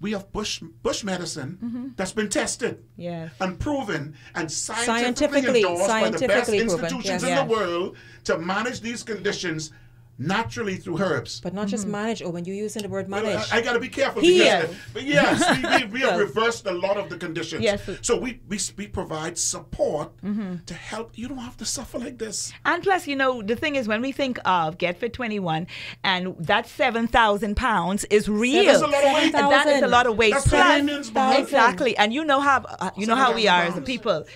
we have bush medicine that's been tested and proven and scientifically endorsed by the best institutions in the world to manage these conditions naturally through herbs. But not just manage, or when you're using the word manage. I got to be careful. But yes, we have reversed a lot of the conditions. Yes. So we provide support to help. You don't have to suffer like this. And plus, you know, the thing is, when we think of Get Fit 21, and that 7,000 pounds is real. That's a lot of weight. That is a lot of weight. That's exactly. And you know how we are as a people.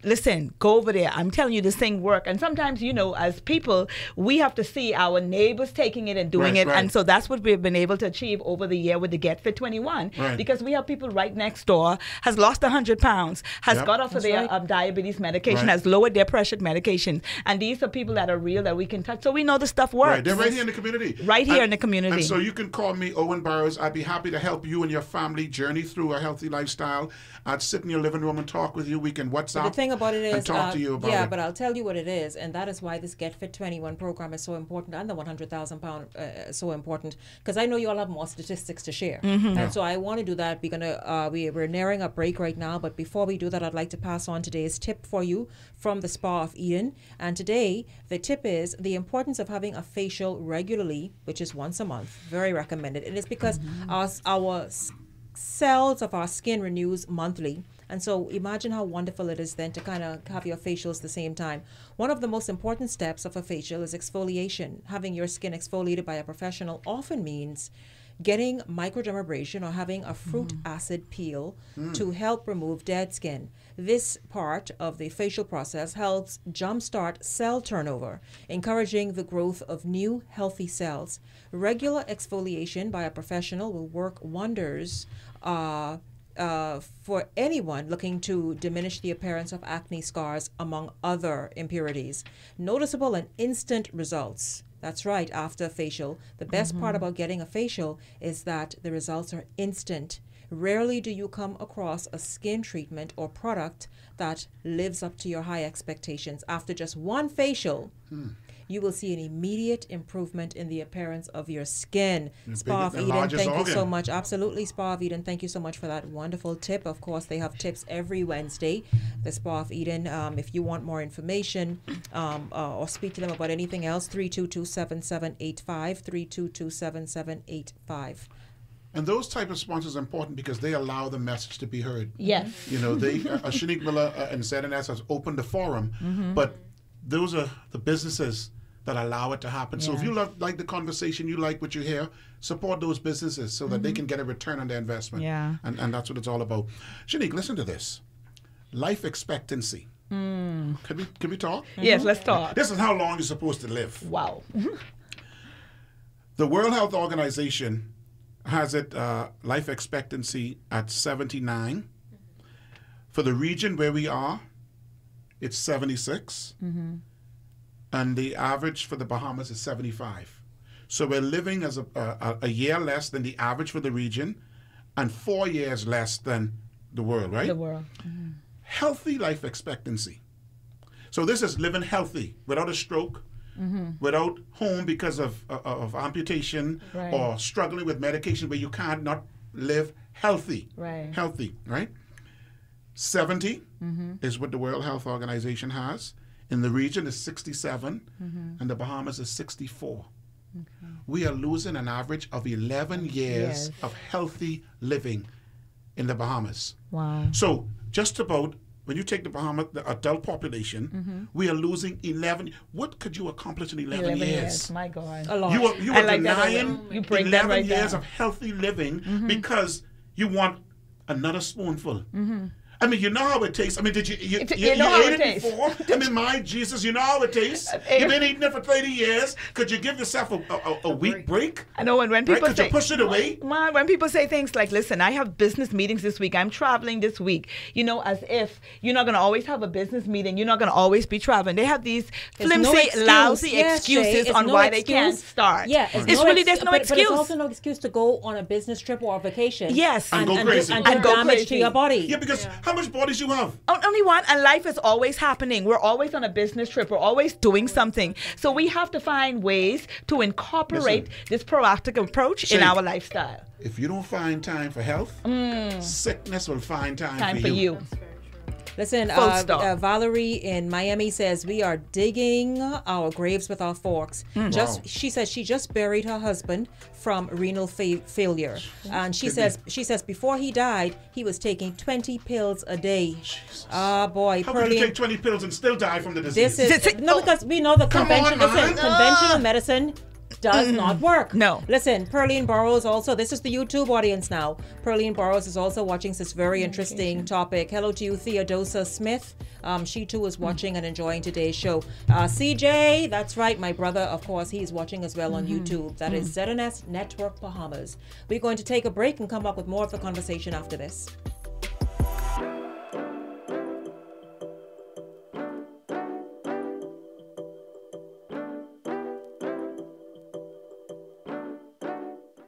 Listen, go over there. I'm telling you, this thing work. And sometimes, you know, as people, we have to see our neighbors taking it and doing it. And so that's what we've been able to achieve over the year with the Get Fit 21. Because we have people right next door, has lost 100 pounds, has got off of their diabetes medication, has lowered their pressure medication. And these are people that are real, that we can touch. So we know the stuff works. They're right here in the community. Right here in the community. And so you can call me Owen Burrows. I'd be happy to help you and your family journey through a healthy lifestyle. I'd sit in your living room and talk with you. We can WhatsApp the thing about it is, and talk to you about it. Yeah, but I'll tell you what it is. And that is why this Get Fit 21 program is so important, and the 100,000 pound so important, because I know you all have more statistics to share. And so I want to do that. We're nearing a break right now, but before we do that, I'd like to pass on today's tip for you from the Spa of Eden. And today the tip is the importance of having a facial regularly, which is once a month. Very recommended. It is because our cells of our skin renews monthly. And so imagine how wonderful it is then to kind of have your facials the same time. One of the most important steps of a facial is exfoliation. Having your skin exfoliated by a professional often means getting microdermabrasion or having a fruit acid peel to help remove dead skin. This part of the facial process helps jumpstart cell turnover, encouraging the growth of new healthy cells. Regular exfoliation by a professional will work wonders for anyone looking to diminish the appearance of acne scars, among other impurities. Noticeable and instant results. That's right, after a facial. The best part about getting a facial is that the results are instant. Rarely do you come across a skin treatment or product that lives up to your high expectations. After just one facial, you will see an immediate improvement in the appearance of your skin. Spa of Eden, thank you so much. Absolutely, Spa of Eden, thank you so much for that wonderful tip. Of course, they have tips every Wednesday. The Spa of Eden, if you want more information or speak to them about anything else, 322-7785, 322-7785. And those type of sponsors are important because they allow the message to be heard. Yes. You know, they Shenique Miller and ZNS has opened the forum, but those are the businesses that allow it to happen. So if you like the conversation, you like what you hear, support those businesses so that they can get a return on their investment. Yeah. And that's what it's all about. Shenique, listen to this. Life expectancy. Can we talk? Yes, let's talk. This is how long you're supposed to live. Wow. The World Health Organization has it life expectancy at 79. For the region where we are, it's 76. And the average for the Bahamas is 75. So we're living as a year less than the average for the region and 4 years less than the world, right? The world. Healthy life expectancy. So this is living healthy without a stroke, without home because of amputation or struggling with medication where you can't not live healthy. Healthy, right? 70 is what the World Health Organization has. In the region is 67, and the Bahamas is 64. We are losing an average of 11 years of healthy living in the Bahamas. Wow. So just about, when you take the Bahamas, the adult population, we are losing 11. What could you accomplish in 11 years? My God. A lot. You are denying 11 years of healthy living because you want another spoonful. I mean, you know how it tastes. I mean, did you ate it before? I mean, my Jesus, you know how it tastes. You've been eating it for 30 years. Could you give yourself a week break? I know, and when people could you push it away? When people say things like, listen, I have business meetings this week, I'm traveling this week, you know, as if you're not going to always have a business meeting, you're not going to always be traveling. They have these flimsy, lousy excuses on why they can't start. Yeah, it's really, there's no excuse. But it's also no excuse to go on a business trip or a vacation. Yes. And go crazy. And do damage to your body. Yeah, because how how much bodies you have? Only one, and life is always happening. We're always on a business trip. We're always doing something. So we have to find ways to incorporate this proactive approach in our lifestyle. If you don't find time for health, sickness will find time for you. Listen, Valerie in Miami says we are digging our graves with our forks. She says she just buried her husband from renal failure, and she says before he died he was taking 20 pills a day. Ah, boy, how could you take 20 pills and still die from the disease? Because we know the conventional medicine does not work. No. Listen, Pearline Burrows also, this is the YouTube audience now. Pearline Burrows is also watching this very interesting topic. Hello to you, Theodosa Smith. She too is watching and enjoying today's show. CJ, that's right, my brother, of course, he's watching as well on YouTube. That is ZNS Network Bahamas. We're going to take a break and come up with more of the conversation after this.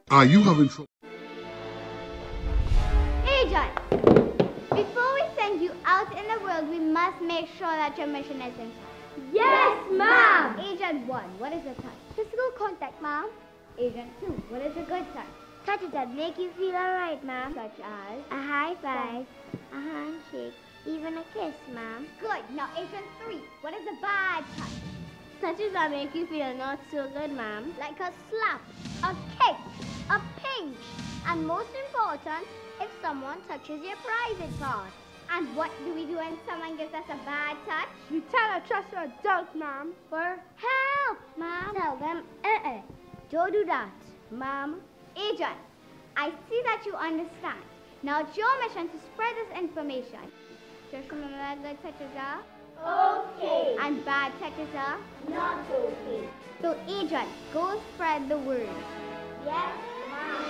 Are you having trouble? Agent, before we send you out in the world, we must make sure that your mission is intact. Yes, ma'am! Agent 1, what is a touch? Physical contact, ma'am. Agent 2, what is a good touch? Touches that make you feel alright, ma'am. Such as a high five, a handshake, even a kiss, ma'am. Good. Now, Agent 3, what is a bad touch? Touches that make you feel not so good, ma'am. Like a slap, a kick, a pinch, and most important, if someone touches your private part. And what do we do when someone gives us a bad touch? We tell a trusted adult, ma'am, for help, ma'am. Tell them, don't do that, ma'am. Agent, I see that you understand. Now it's your mission to spread this information. Just remember that good touches are okay, and bad touches are not okay. So, Agent, go spread the word. Yes, ma'am.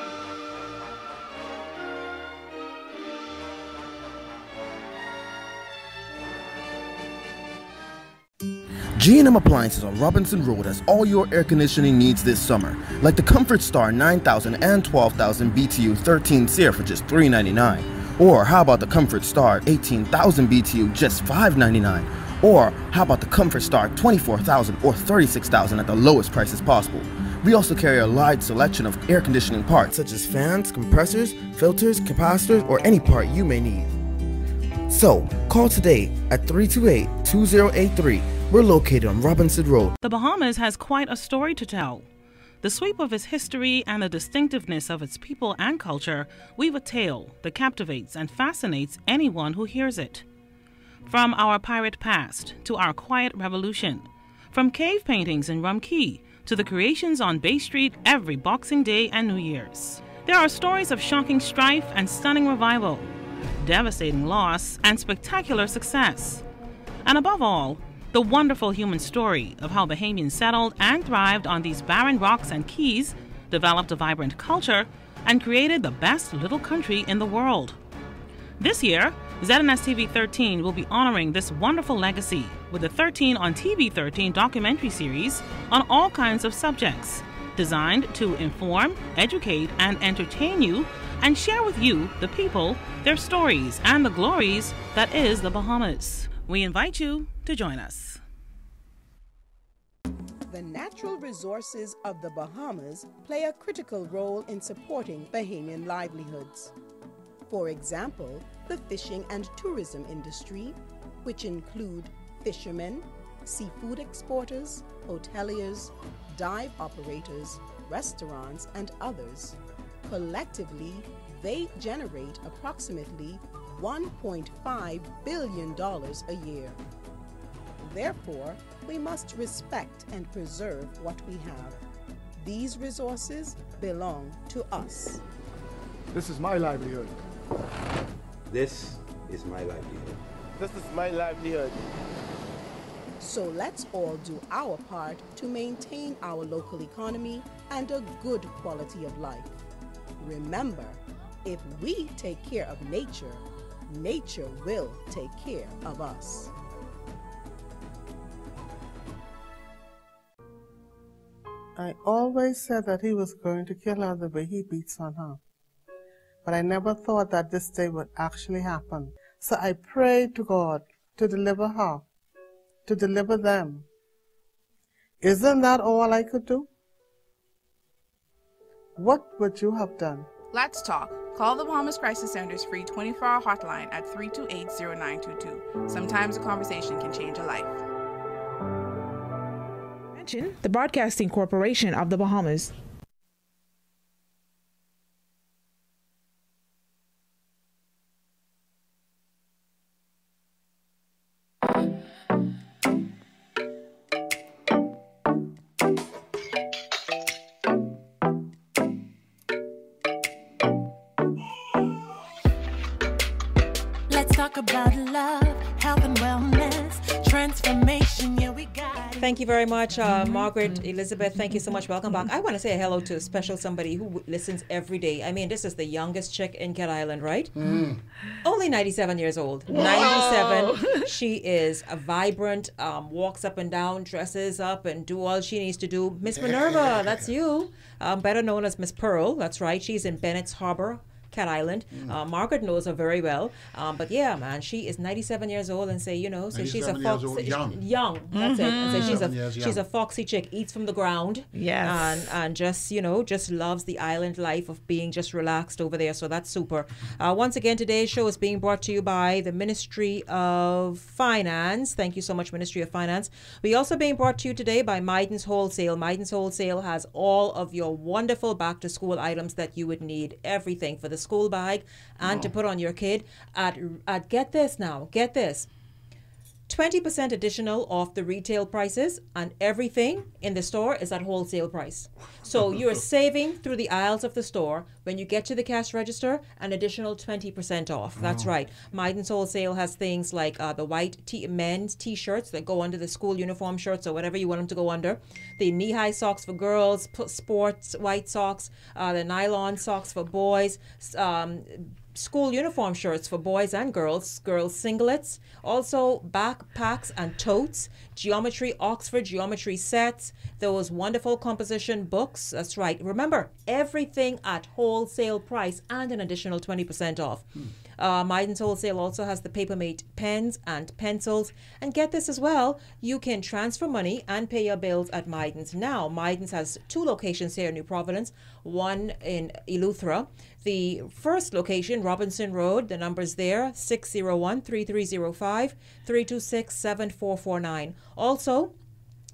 G&M Appliances on Robinson Road has all your air conditioning needs this summer, like the Comfort Star 9000 and 12,000 BTU 13 SEER for just $3.99. Or how about the Comfort Star 18,000 BTU just $5.99? Or how about the Comfort Star 24,000 or 36,000 at the lowest prices possible? We also carry a large selection of air conditioning parts such as fans, compressors, filters, capacitors, or any part you may need. So, call today at 328-2083. We're located on Robinson Road. The Bahamas has quite a story to tell. The sweep of its history and the distinctiveness of its people and culture weave a tale that captivates and fascinates anyone who hears it. From our pirate past to our quiet revolution, from cave paintings in Rum Cay to the creations on Bay Street every Boxing Day and New Year's. There are stories of shocking strife and stunning revival, devastating loss and spectacular success. And above all, the wonderful human story of how Bahamians settled and thrived on these barren rocks and keys, developed a vibrant culture, and created the best little country in the world. This year, ZNS TV 13 will be honoring this wonderful legacy with the 13 on TV 13 documentary series on all kinds of subjects, designed to inform, educate, and entertain you, and share with you, the people, their stories, and the glories that is the Bahamas. We invite you to join us. The natural resources of the Bahamas play a critical role in supporting Bahamian livelihoods. For example, the fishing and tourism industry, which include fishermen, seafood exporters, hoteliers, dive operators, restaurants, and others. Collectively, they generate approximately $1.5 billion a year. Therefore, we must respect and preserve what we have. These resources belong to us. This is my livelihood. This is my livelihood. This is my livelihood. So let's all do our part to maintain our local economy and a good quality of life. Remember, if we take care of nature, nature will take care of us. I always said that he was going to kill her the way he beats on her. But I never thought that this day would actually happen. So I pray to God to deliver her, to deliver them. Isn't that all I could do? What would you have done? Let's talk. Call the Bahamas Crisis Center's free 24-hour hotline at 328-0922. Sometimes a conversation can change a life. The Broadcasting Corporation of the Bahamas. Let's talk about love, health and wellness, transformation. Yeah, we got it. Thank you very much, Margaret, Elizabeth. Thank you so much. Welcome back. I want to say a hello to a special somebody who listens every day. I mean, this is the youngest chick in Cat Island, right? Only 97 years old. 97. She is a vibrant, walks up and down, dresses up, and do all she needs to do. Miss Minerva, that's you. Better known as Miss Pearl. That's right. She's in Bennett's Harbor, Cat Island. Margaret knows her very well. But yeah, man, she is 97 years old and say, you know, so she's a foxy, young. That's it. And so she's a foxy chick, eats from the ground. Yes. And just, you know, just loves the island life of being just relaxed over there. So that's super. Once again, today's show is being brought to you by the Ministry of Finance. Thank you so much, Ministry of Finance. We also being brought to you today by Maiden's Wholesale. Maiden's Wholesale has all of your wonderful back to school items that you would need. Everything for the school bag and to put on your kid at get this now, get this. 20% additional off the retail prices, and everything in the store is at wholesale price. So you're saving through the aisles of the store. When you get to the cash register, an additional 20% off. That's right. Maiden's Wholesale has things like the white men's t-shirts that go under the school uniform shirts or whatever you want them to go under. The knee-high socks for girls, sports white socks, the nylon socks for boys, school uniform shirts for boys and girls singlets, also backpacks and totes, Oxford geometry sets, those wonderful composition books. That's right. Remember, everything at wholesale price and an additional 20% off. Maiden's Wholesale also has the Papermate pens and pencils. And get this as well, you can transfer money and pay your bills at Maiden's. Now, Maiden's has 2 locations here in New Providence, one in Eleuthera. The first location, Robinson Road, the number's there, 601-3305, 326-7449. Also,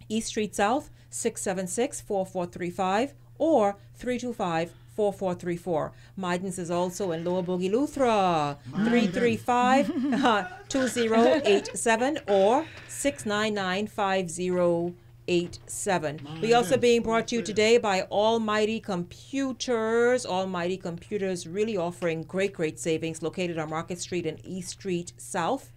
East Street South, 676-4435 or 325-4434. Maiden's is also in Lower Bogey, Eleuthera, 335-2087 or 699-5087. We also being brought to you today by Almighty Computers. Almighty Computers really offering great savings, located on Market Street and East Street South.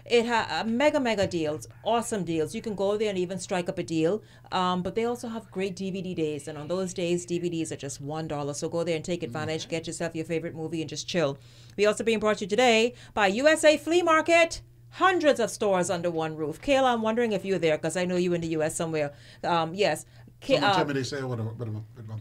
It has mega deals, awesome deals. You can go there and even strike up a deal. But they also have great DVD days. And on those days, DVDs are just $1. So go there and take advantage. Get yourself your favorite movie and just chill. We also being brought to you today by USA Flea Market. Hundreds of stores under one roof. Kayla, I'm wondering if you're there because I know you in the U.S. somewhere. Yes. Someone tell me they say with a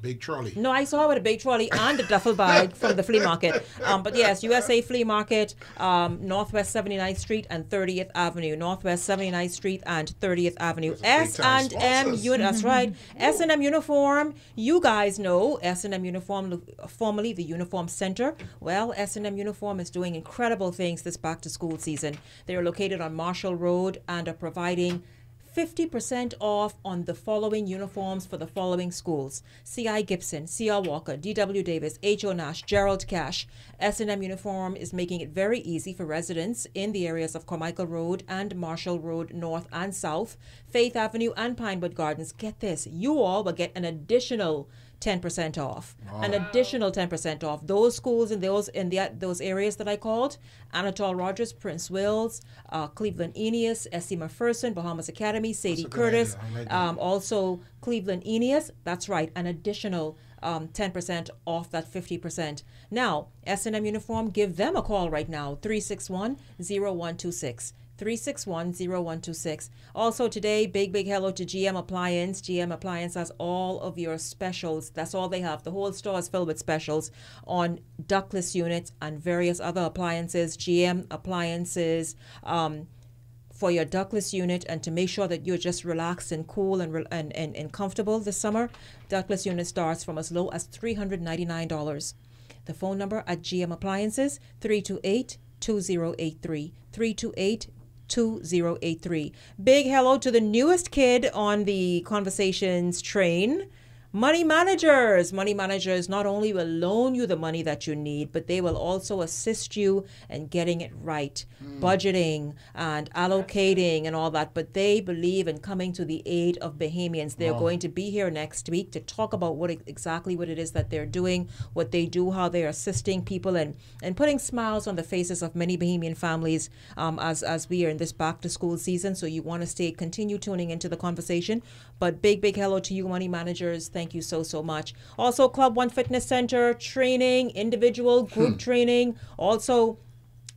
big trolley. No, I saw her with a big trolley and a duffel bag from the flea market. But yes, USA Flea Market, Northwest 79th Street and 30th Avenue. Northwest 79th Street and 30th Avenue. S&M unit. That's right. S&M Uniform. You guys know S&M Uniform, formerly the Uniform Center. Well, S&M Uniform is doing incredible things this back to school season. They are located on Marshall Road and are providing 50% off on the following uniforms for the following schools: C.I. Gibson, C.R. Walker, D.W. Davis, H.O. Nash, Gerald Cash. S&M Uniform is making it very easy for residents in the areas of Carmichael Road and Marshall Road North and South, Faith Avenue and Pinewood Gardens. Get this, you all will get an additional 10% off. Wow. An additional 10% off. Those schools in those areas that I called: Anatole Rogers, Prince Wills, Cleveland Aeneas, S.C. McPherson, Bahamas Academy, Sadie Curtis, also Cleveland Aeneas. That's right, an additional 10% off that 50%. Now, S&M Uniform, give them a call right now, 361-0126. 361-0126. Also today, big hello to GM Appliance. GM Appliance has all of your specials. That's all they have. The whole store is filled with specials on ductless units and various other appliances. GM Appliances for your ductless unit, and to make sure that you're just relaxed and cool and comfortable this summer. Ductless unit starts from as low as $399. The phone number at GM Appliances, 328-2083. 328-2083. Big hello to the newest kid on the Conversations train. Money managers. Money managers not only will loan you the money that you need, but they will also assist you in getting it right, budgeting and allocating and all that. But they believe in coming to the aid of Bahamians. They're going to be here next week to talk about exactly what it is that they're doing, what they do, how they're assisting people, and putting smiles on the faces of many Bahamian families as we are in this back to school season. So you want to continue tuning into the conversation. But big hello to you, money managers. Thank you so much. Also, Club One Fitness Center training, individual, group training. Also,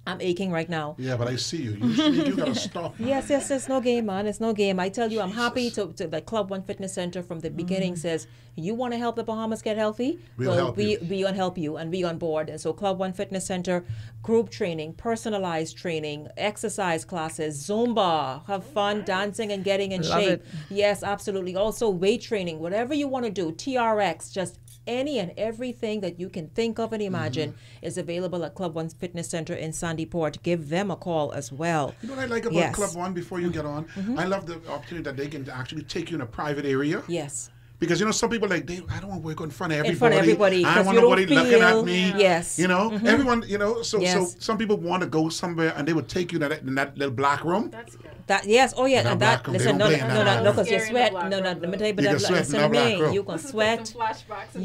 I'm aching right now. Yeah, but I see you. You gotta stop. Yes, it's no game, man. It's no game. I tell you, I'm happy to the Club One Fitness Center from the beginning says, you want to help the Bahamas get healthy? We gonna help you and be on board. And so Club One Fitness Center, group training, personalized training, exercise classes, Zumba, have fun dancing and getting in shape. It. Yes, absolutely. Also weight training, whatever you want to do, TRX, just any and everything that you can think of and imagine is available at Club One Fitness Center in Sandy Port. Give them a call as well. You know what I like about Club One before you get on? I love the opportunity that they can actually take you in a private area. Yes. Because, you know, some people I don't want to work in front of everybody. In front of everybody. I don't want nobody looking at me. Yes. You know, everyone, you know, so some people want to go somewhere and they would take you in that little black room. That's good. Oh yeah, and that, listen, no, because you sweat. No, let me tell you, but listen to me. You can sweat. Flashbacks.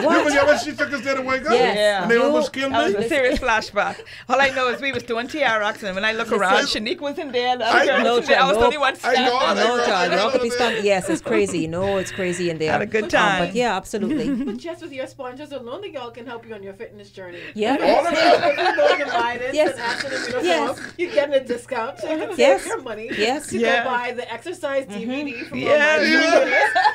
What? She took us there to wake up? Yes. And they almost killed me? That was a serious flashback. All I know is we was doing TRX, and when I look around, Shenique was in there. I was only one step. Yes, it's crazy. No, it's crazy in there. Had a good time. But yeah, absolutely. But just with your sponsors alone, the y'all can help you on your fitness journey. Yeah. All of that. If you go to Biden and after the uniform, you get a discount. So you can save your money. Yes. You can buy the exercise DVD from and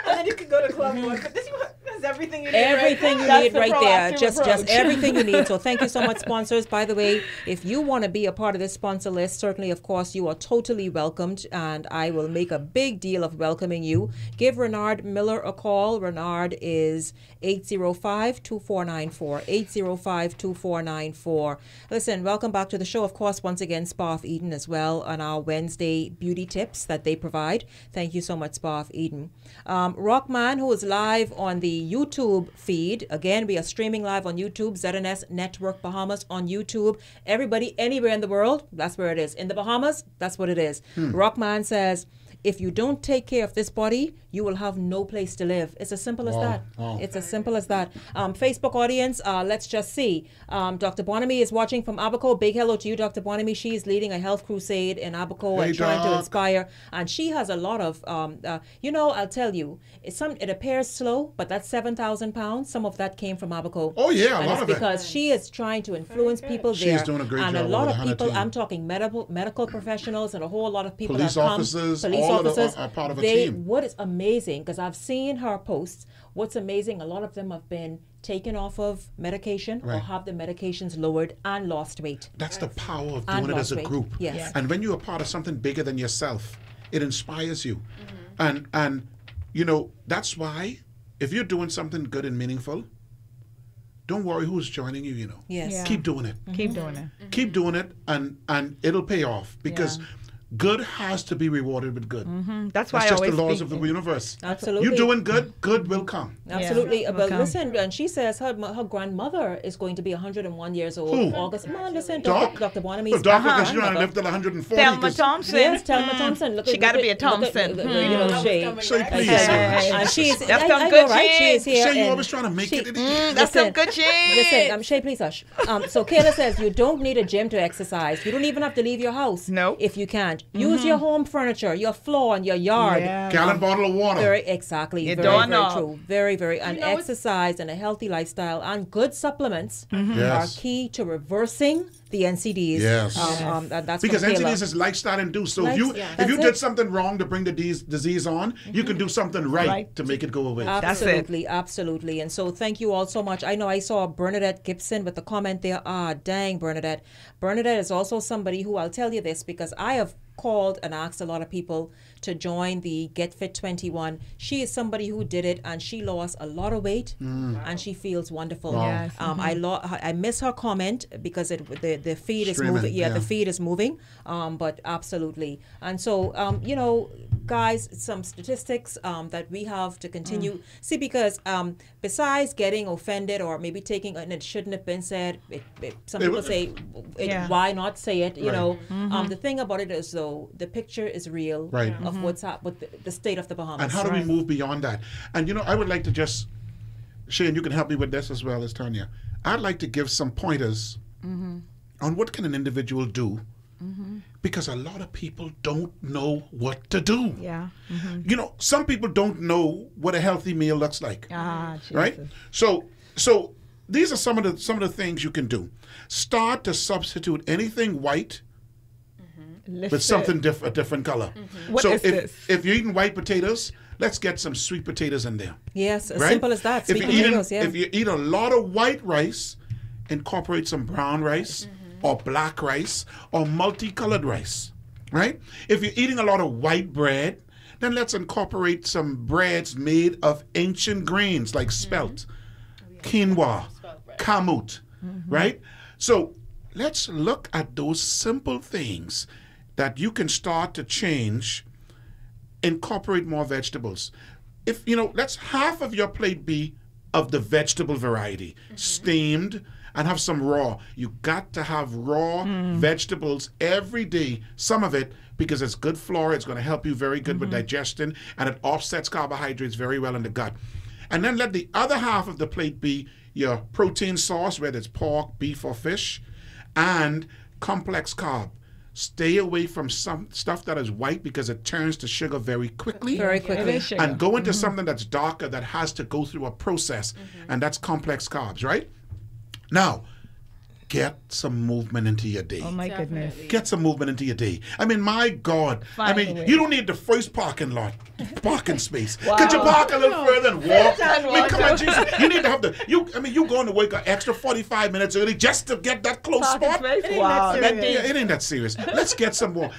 then you can go to Club One. But this has everything you need. Everything you need right there. Just everything you need. So thank you so much, sponsors. By the way, if you want to be a part of this sponsor list, certainly, of course, you are totally welcomed, and I will make a big deal of welcoming you. Give Renard Miller a call. Renard is 805-2494. 805-2494. Listen, welcome back to the show. Of course, once again, Spa of Eden as well on our Wednesday beauty tips that they provide. Thank you so much, Spa of Eden. Rockman, who is live on the YouTube feed. Again, we are streaming live on YouTube, ZNS Network Bahamas on YouTube. Everybody, anywhere in the world, that's where it is. In the Bahamas, that's what it is. Rockman says, if you don't take care of this body, you will have no place to live. It's as simple as that. It's as simple as that. Facebook audience, let's just see. Dr. Bonamy is watching from Abaco. Big hello to you, Dr. Bonamy. She is leading a health crusade in Abaco and trying to inspire. And she has a lot of, I'll tell you, it appears slow, but that's 7,000 pounds. Some of that came from Abaco. Oh, yeah, a lot of it. Because she is trying to influence people there. She's doing a great job. And a lot of people, team. I'm talking medical professionals and a whole lot of people police that come. Officers, police all officers are part of a team. What is amazing, because I've seen her posts, what's amazing, a lot of them have been taken off of medication or have the medications lowered and lost weight. That's the power of doing it as a group. Yes. And when you're a part of something bigger than yourself, it inspires you. And you know, that's why if you're doing something good and meaningful, don't worry who's joining you, you know. Yes. Yeah. Keep doing it. Keep doing it. Keep doing it, and it'll pay off, because good has to be rewarded with good. That's why just the laws of the universe. Absolutely. You're doing good, good will come. Absolutely. But listen, and she says her grandmother is going to be 101 years old. Who? August. Man, listen, Doc? Dr. Bonamy's. Well, Doc, because you're going to live till 140. Thelma Thompson. Yes, Thelma Thompson. Look, she got to be a Thompson. Shay, please. And she's, that's some good right? She is here. Shay, you always trying to make it. That's some good shit. Listen, Shay, please hush. So Kayla says you don't need a gym to exercise. You don't even have to leave your house. No. If you can't. Use your home furniture, your floor and your yard. Gallon bottle of water. Very very true. Very. And exercise and a healthy lifestyle and good supplements are key to reversing the NCDs. Yes. That's because from NCDs Taylor. is lifestyle induced. So if That's you did it. something wrong to bring the disease on, you can do something right to make it go away. Absolutely, absolutely. And so thank you all so much. I know I saw Bernadette Gibson with the comment there. Dang, Bernadette. Bernadette is also somebody who, I'll tell you this, because I have called and asked a lot of people to join the Get Fit 21. She is somebody who did it, and she lost a lot of weight, and she feels wonderful. Wow. Yes. I miss her comment because the feed is Streaming, moving. Yeah, yeah. the feed is moving. But absolutely. And so, guys, some statistics that we have to continue. See, because besides getting offended or maybe taking, and it shouldn't have been said, some people say, why not say it? You know, the thing about it is, though, the picture is real of what's up with the state of the Bahamas. And how do we move beyond that? And, I would like to just, Shane, you can help me with this as well as Tanya. I'd like to give some pointers on what can an individual do, because a lot of people don't know what to do. Yeah. Some people don't know what a healthy meal looks like. Right? So these are some of the things you can do. Start to substitute anything white with something a different color. What So is this? if you're eating white potatoes, let's get some sweet potatoes in there. Yes, as Right? simple as that. Sweet If you potatoes, if you eat a lot of white rice, incorporate some brown rice or black rice or multicolored rice, right? If you're eating a lot of white bread, then let's incorporate some breads made of ancient grains like spelt, quinoa, kamut, right? So let's look at those simple things that you can start to change. Incorporate more vegetables. If let's half of your plate be of the vegetable variety, steamed, and have some raw. You got to have raw vegetables every day. Some of it because it's good flora. It's going to help you very good with digestion, and it offsets carbohydrates very well in the gut. And then let the other half of the plate be your protein source, whether it's pork, beef, or fish, and complex carb. Stay away from some stuff that is white because it turns to sugar very quickly. Very quickly. It is sugar. And go into something that's darker that has to go through a process, and that's complex carbs, right? Now, get some movement into your day. Oh, my goodness. Get some movement into your day. I mean, my God. Finally. You don't need the first parking space. Wow. Could you park a little further and walk? And I mean, walk. come on, Jesus. You need to have you going to wake an extra 45 minutes early just to get that close Parking spot? space? Wow. It ain't that serious. Let's get some more.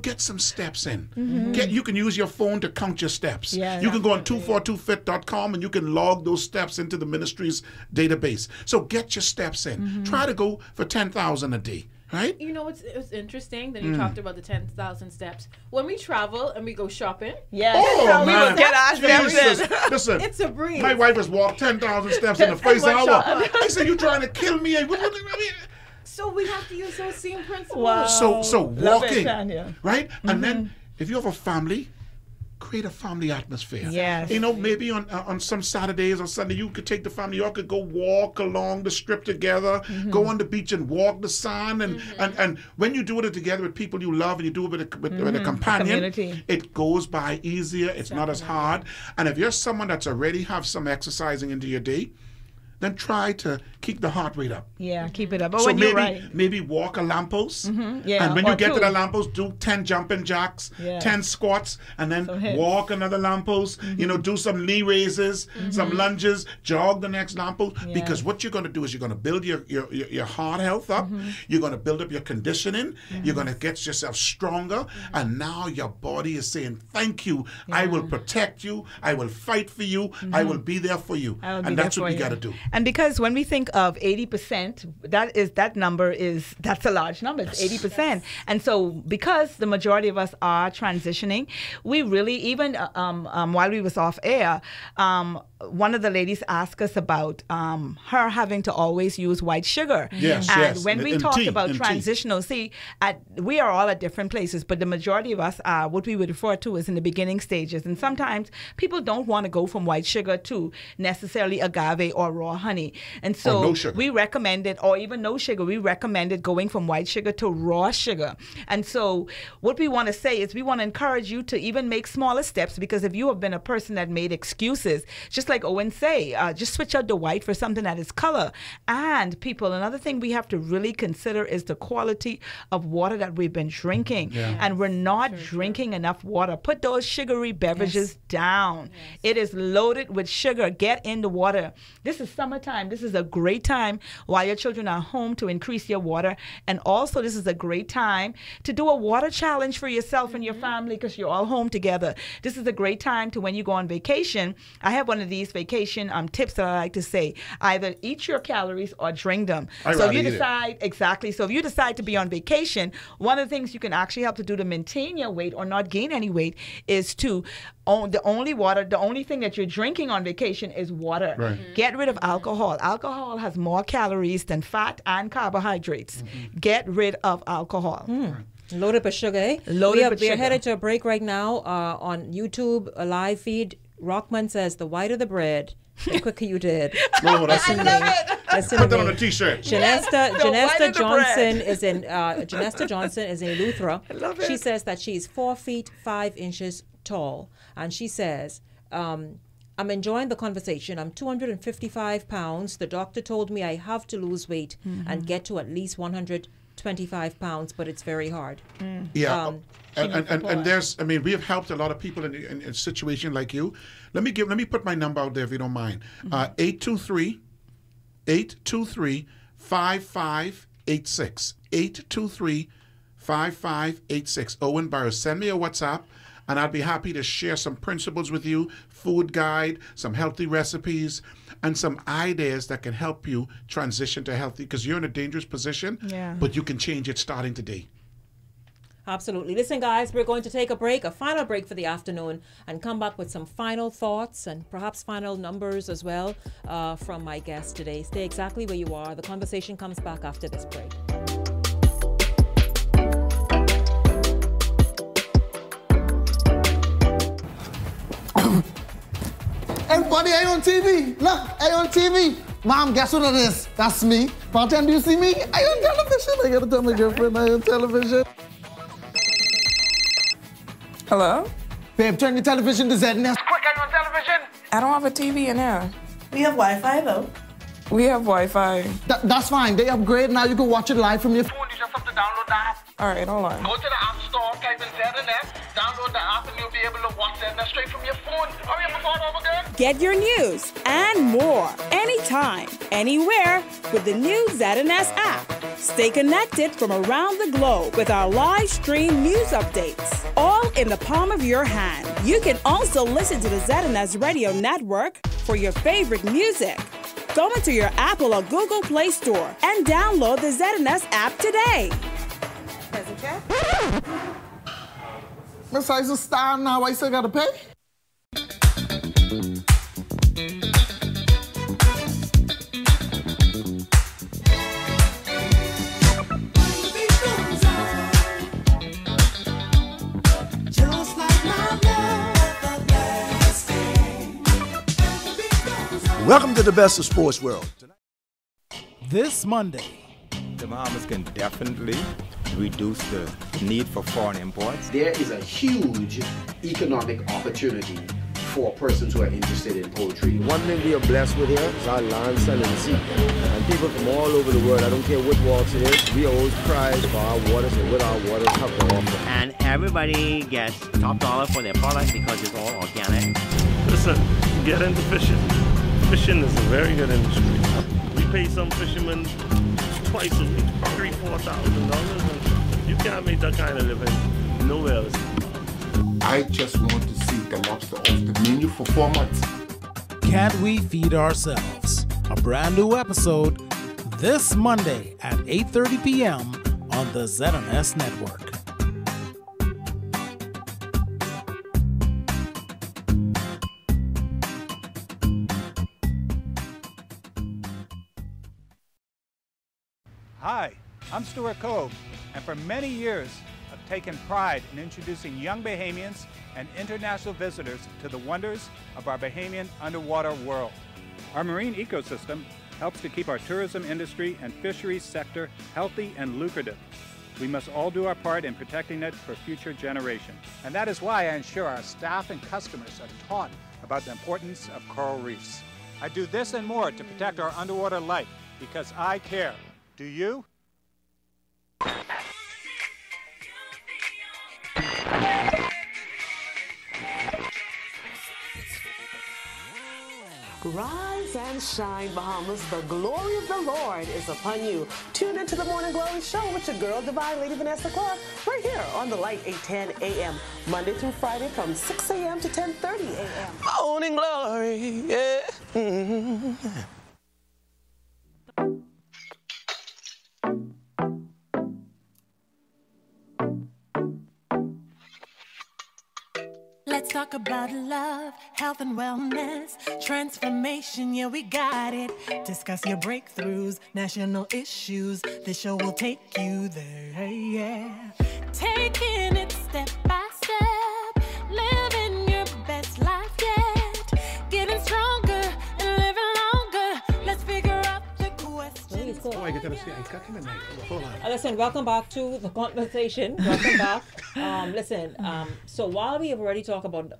Get some steps in. You can use your phone to count your steps. Yeah, you can go on 242fit.com and you can log those steps into the ministry's database. So get your steps in. Try to go for 10,000 a day. Right? It's interesting that you talked about the 10,000 steps. When we travel and we go shopping, yes, oh, we man. will get our steps in. Listen, it's a breeze. My wife has walked 10,000 steps in the first one hour. shot. I said, "You trying to kill me?" So we have to use those same principles. Wow. So Love walking, it, Tanya. right? And then if you have a family, create a family atmosphere. Yes. Maybe on some Saturdays or Sunday, you could take the family. You all could go walk along the strip together, go on the beach and walk the sand. And when you do it together with people you love and you do it with a companion, Community. it goes by easier. It's not as hard. And if you're someone that's already have some exercising into your day, then try to keep the heart rate up. Yeah, keep it up. But So when you're right. maybe walk a lamppost. Yeah, and when or you get to two. the lamppost, do 10 jumping jacks, Yeah. 10 squats, and then Some hits. walk another lamppost. Do some knee raises, some lunges, jog the next lamppost. Yeah. Because what you're going to do is you're going to build your heart health up. You're going to build up your conditioning. You're going to get yourself stronger. And now your body is saying, thank you. I will protect you. I will fight for you. I will be there for you. I will be And there that's what for we you. got to do. And because when we think of 80%, that's a large number. It's 80%. And so because the majority of us are transitioning, we really, even while we was off air, one of the ladies asked us about her having to always use white sugar. Yes, and yes. when we In talked tea, about in tea. transitional, we are all at different places, but the majority of us are what we would refer to as in the beginning stages. And sometimes people don't want to go from white sugar to necessarily agave or raw honey. And so no sugar. we recommended, or even no sugar, we recommended going from white sugar to raw sugar. And so what we want to say is we want to encourage you to even make smaller steps, because if you have been a person that made excuses, just like Owen say, just switch out the white for something that is color. And people, another thing we have to really consider is the quality of water that we've been drinking. And we're not drinking enough water. Put those sugary beverages down. It is loaded with sugar. Get in the water. This is summertime. This is a great time while your children are home to increase your water. And also this is a great time to do a water challenge for yourself and your family, because you're all home together. This is a great time to, when you go on vacation, I have one of these vacation tips that I like to say: either eat your calories or drink them. So if you decide, so if you decide to be on vacation, one of the things you can actually help to do to maintain your weight or not gain any weight is to the only thing that you're drinking on vacation is water. Get rid of alcohol. Alcohol has more calories than fat and carbohydrates. Get rid of alcohol. Loaded with sugar, eh? We are headed to a break right now on YouTube, a live feed. Rockman says, the whiter the bread, the quicker you did. No, that's Listen Put that on a t-shirt. Janesta Johnson is in Eleuthera. She says that she's 4 feet 5 inches tall. And she says, I'm enjoying the conversation. I'm 255 pounds. The doctor told me I have to lose weight and get to at least 125 pounds, but it's very hard. Yeah. And there's, I mean, we have helped a lot of people in a situation like you. Let me put my number out there if you don't mind. 823-5586. 823-5586. Owen Burris. Send me a WhatsApp, and I'd be happy to share some principles with you, food guide, some healthy recipes, and some ideas that can help you transition to healthy, because you're in a dangerous position, but you can change it starting today. Absolutely. Listen, guys, we're going to take a break, a final break for the afternoon, and come back with some final thoughts and perhaps final numbers as well from my guest today. Stay exactly where you are. The conversation comes back after this break. Everybody, I on TV. Look, I on TV. Mom, guess what it is? That's me. Bartender, do you see me? I on television. I gotta tell my girlfriend I on television. Hello? Babe, turn your television to ZNS. Quick, I'm on television. I don't have a TV in here. We have Wi-Fi, though. We have Wi-Fi. That's fine. They upgrade now. You can watch it live from your phone. You just have to download the app. All right, hold on. Go to the App Store, type in ZNS, download the app, and you'll be able to watch ZNS straight from your phone. Hurry up and start over again. Get your news and more anytime, anywhere with the new ZNS app. Stay connected from around the globe with our live stream news updates, all in the palm of your hand. You can also listen to the ZNS Radio Network for your favorite music. Go into your Apple or Google Play Store and download the ZNS app today. Miss I's a star now. I still gotta pay. Welcome to the best of sports world. This Monday, the Bahamas can definitely reduce the need for foreign imports. There is a huge economic opportunity for persons who are interested in poultry. One thing we are blessed with here is our land, sun, and sea. And people from all over the world, I don't care what walks it is, we always prize for our waters and what our waters have to offer. And everybody gets top dollar for their product because it's all organic. Listen, get into fishing. Fishing is a very good industry. We pay some fishermen twice a week, $3,000-$4,000, and you can't make that kind of living nowhere else. I just want to see the lobster off the menu for 4 months. Can't We Feed Ourselves? A brand new episode this Monday at 8:30 p.m. on the ZNS Network. Hi, I'm Stuart Cove, and for many years, I've taken pride in introducing young Bahamians and international visitors to the wonders of our Bahamian underwater world. Our marine ecosystem helps to keep our tourism industry and fisheries sector healthy and lucrative. We must all do our part in protecting it for future generations. And that is why I ensure our staff and customers are taught about the importance of coral reefs. I do this and more to protect our underwater life because I care. Do you? Rise and shine, Bahamas. The glory of the Lord is upon you. Tune into the Morning Glory Show with your girl, Divine Lady Vanessa Clark, right here on the Light, 8:10 a.m. Monday through Friday from 6 a.m. to 10:30 a.m. Morning Glory, yeah. Let's talk about love, health and wellness, transformation, yeah, we got it. Discuss your breakthroughs, national issues. This show will take you there, yeah. Taking it step by step, living your best life yet. Getting stronger and living longer. Let's figure out the questions. Oh, I get to see. I got him in there. Hold on. Listen, welcome back to the conversation. Welcome back. So while we have already talked about,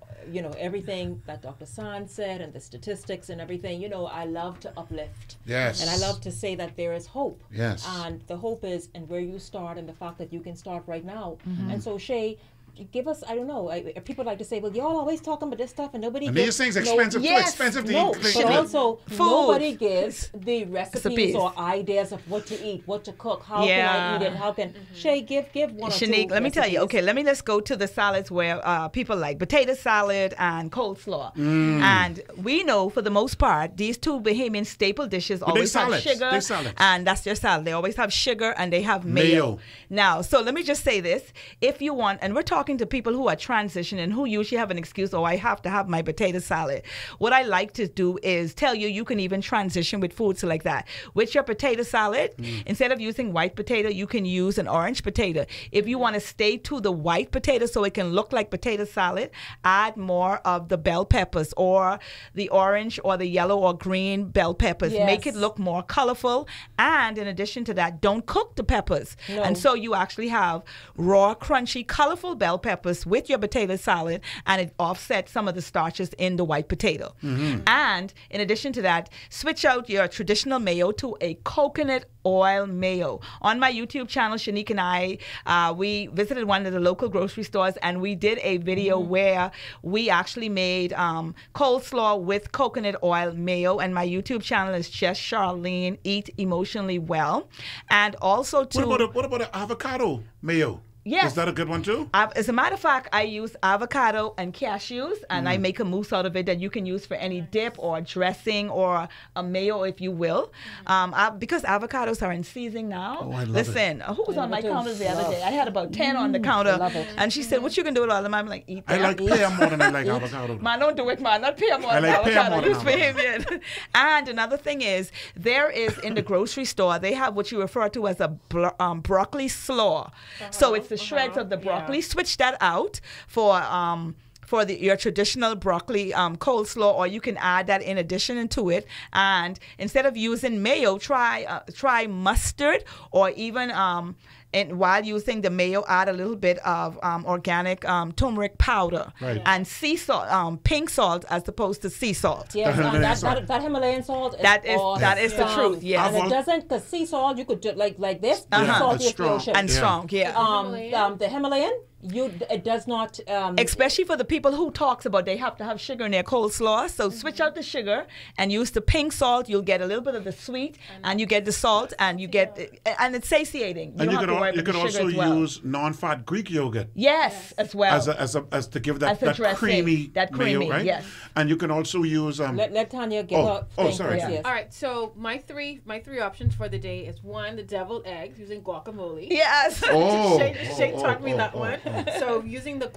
everything that Dr. San said and the statistics and everything, I love to uplift. Yes. And I love to say that there is hope. Yes. And the hope is in where you start and the fact that you can start right now. Mm-hmm. And so, Shay, give us, I don't know, people like to say, well, y'all always talking about this stuff and nobody And gives. these things expensive, too expensive to eat. But also, Food. nobody gives the recipes Recipes. or ideas of what to eat, what to cook, how can I eat it, how can... Shay, give one or two Shenique, let me tell you. recipes. Okay, let's go to the salads where people like potato salad and coleslaw. Mm. And we know, for the most part, these two Bahamian staple dishes always have sugar. They're salads. And that's their salad. They always have sugar and they have mayo. Now, so let me just say this. If you want, and we're talking to people who are transitioning, who usually have an excuse, I have to have my potato salad. What I like to do is tell you can even transition with foods like that. With your potato salad, instead of using white potato, you can use an orange potato. If you want to stay to the white potato so it can look like potato salad, add more of the bell peppers or the orange or the yellow or green bell peppers. Yes. Make it look more colorful. And in addition to that, don't cook the peppers. No. And so you actually have raw, crunchy, colorful bell peppers with your potato salad, and it offsets some of the starches in the white potato. Mm-hmm. And in addition to that, switch out your traditional mayo to a coconut oil mayo. On my YouTube channel, Shenique and I, we visited one of the local grocery stores, and we did a video where we actually made coleslaw with coconut oil mayo. And my YouTube channel is just Charlene Eat Emotionally Well. And also What about an avocado mayo? Yes. Is that a good one too? As a matter of fact, I use avocado and cashews, and I make a mousse out of it that you can use for any dip or dressing or a mayo, if you will. Because avocados are in season now. Oh, I love Listen, who was on my counter the other day? I had about 10 on the I counter, love it. and she said, "What you can do with all of them?" I'm like, "Eat I them." like pear more than I like avocado. Man, don't do it, man. Not pear more I than like pear avocado. more than Use Bahamian. And another thing is, there is in the grocery store, they have what you refer to as a broccoli slaw. So it's the shreds of the broccoli. Switch that out for your traditional broccoli coleslaw, or you can add that in addition to it. And instead of using mayo, try mustard, or even and while using the mayo, add a little bit of organic turmeric powder and sea salt, pink salt as opposed to sea salt. Yes, that Himalayan salt is that is the truth. Yes, and it doesn't, because sea salt you could do like this. Salty as the ocean. And strong. Yeah. The Himalayan. It does not. Especially for the people who talks about they have to have sugar in their coleslaw. So switch out the sugar and use the pink salt. You'll get a little bit of the sweet, and you get the salt, and it's satiating. And you can also use non-fat Greek yogurt. Yes, as well. As to give that creamy mayo, right? Yes. And you can also use. Let Tanya give her. Sorry. Yes. All right. So my three options for the day is one, the deviled eggs using guacamole. Yes. Shay taught me that one. So using the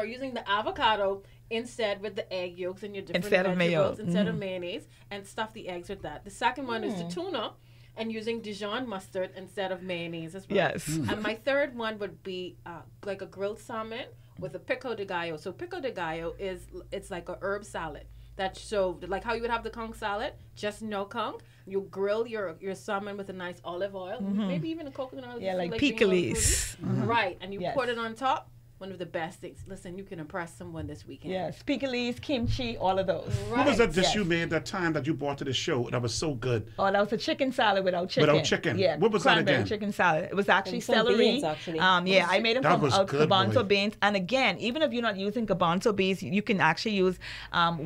using the avocado instead with the egg yolks and your different vegetables instead of mayonnaise, and stuff the eggs with that. The second one is the tuna, and using Dijon mustard instead of mayonnaise as well. Yes. And my third one would be like a grilled salmon with a pico de gallo. So pico de gallo it's like a herb salad That's so like how you would have the conch salad, just no conch. You grill your salmon with a nice olive oil, maybe even a coconut oil. Yeah, like pickles. Right, and you put it on top. One of the best things. Listen, you can impress someone this weekend. Yes, pickles, kimchi, all of those. Right. What was that dish you made that time that you brought to the show that was so good? Oh, that was a chicken salad without chicken. Without chicken? Yeah. What was that again? Chicken salad. It was actually And some celery. beans, actually. Yeah, I made it from garbanzo boy. beans. And again, even if you're not using garbanzo beans, you can actually use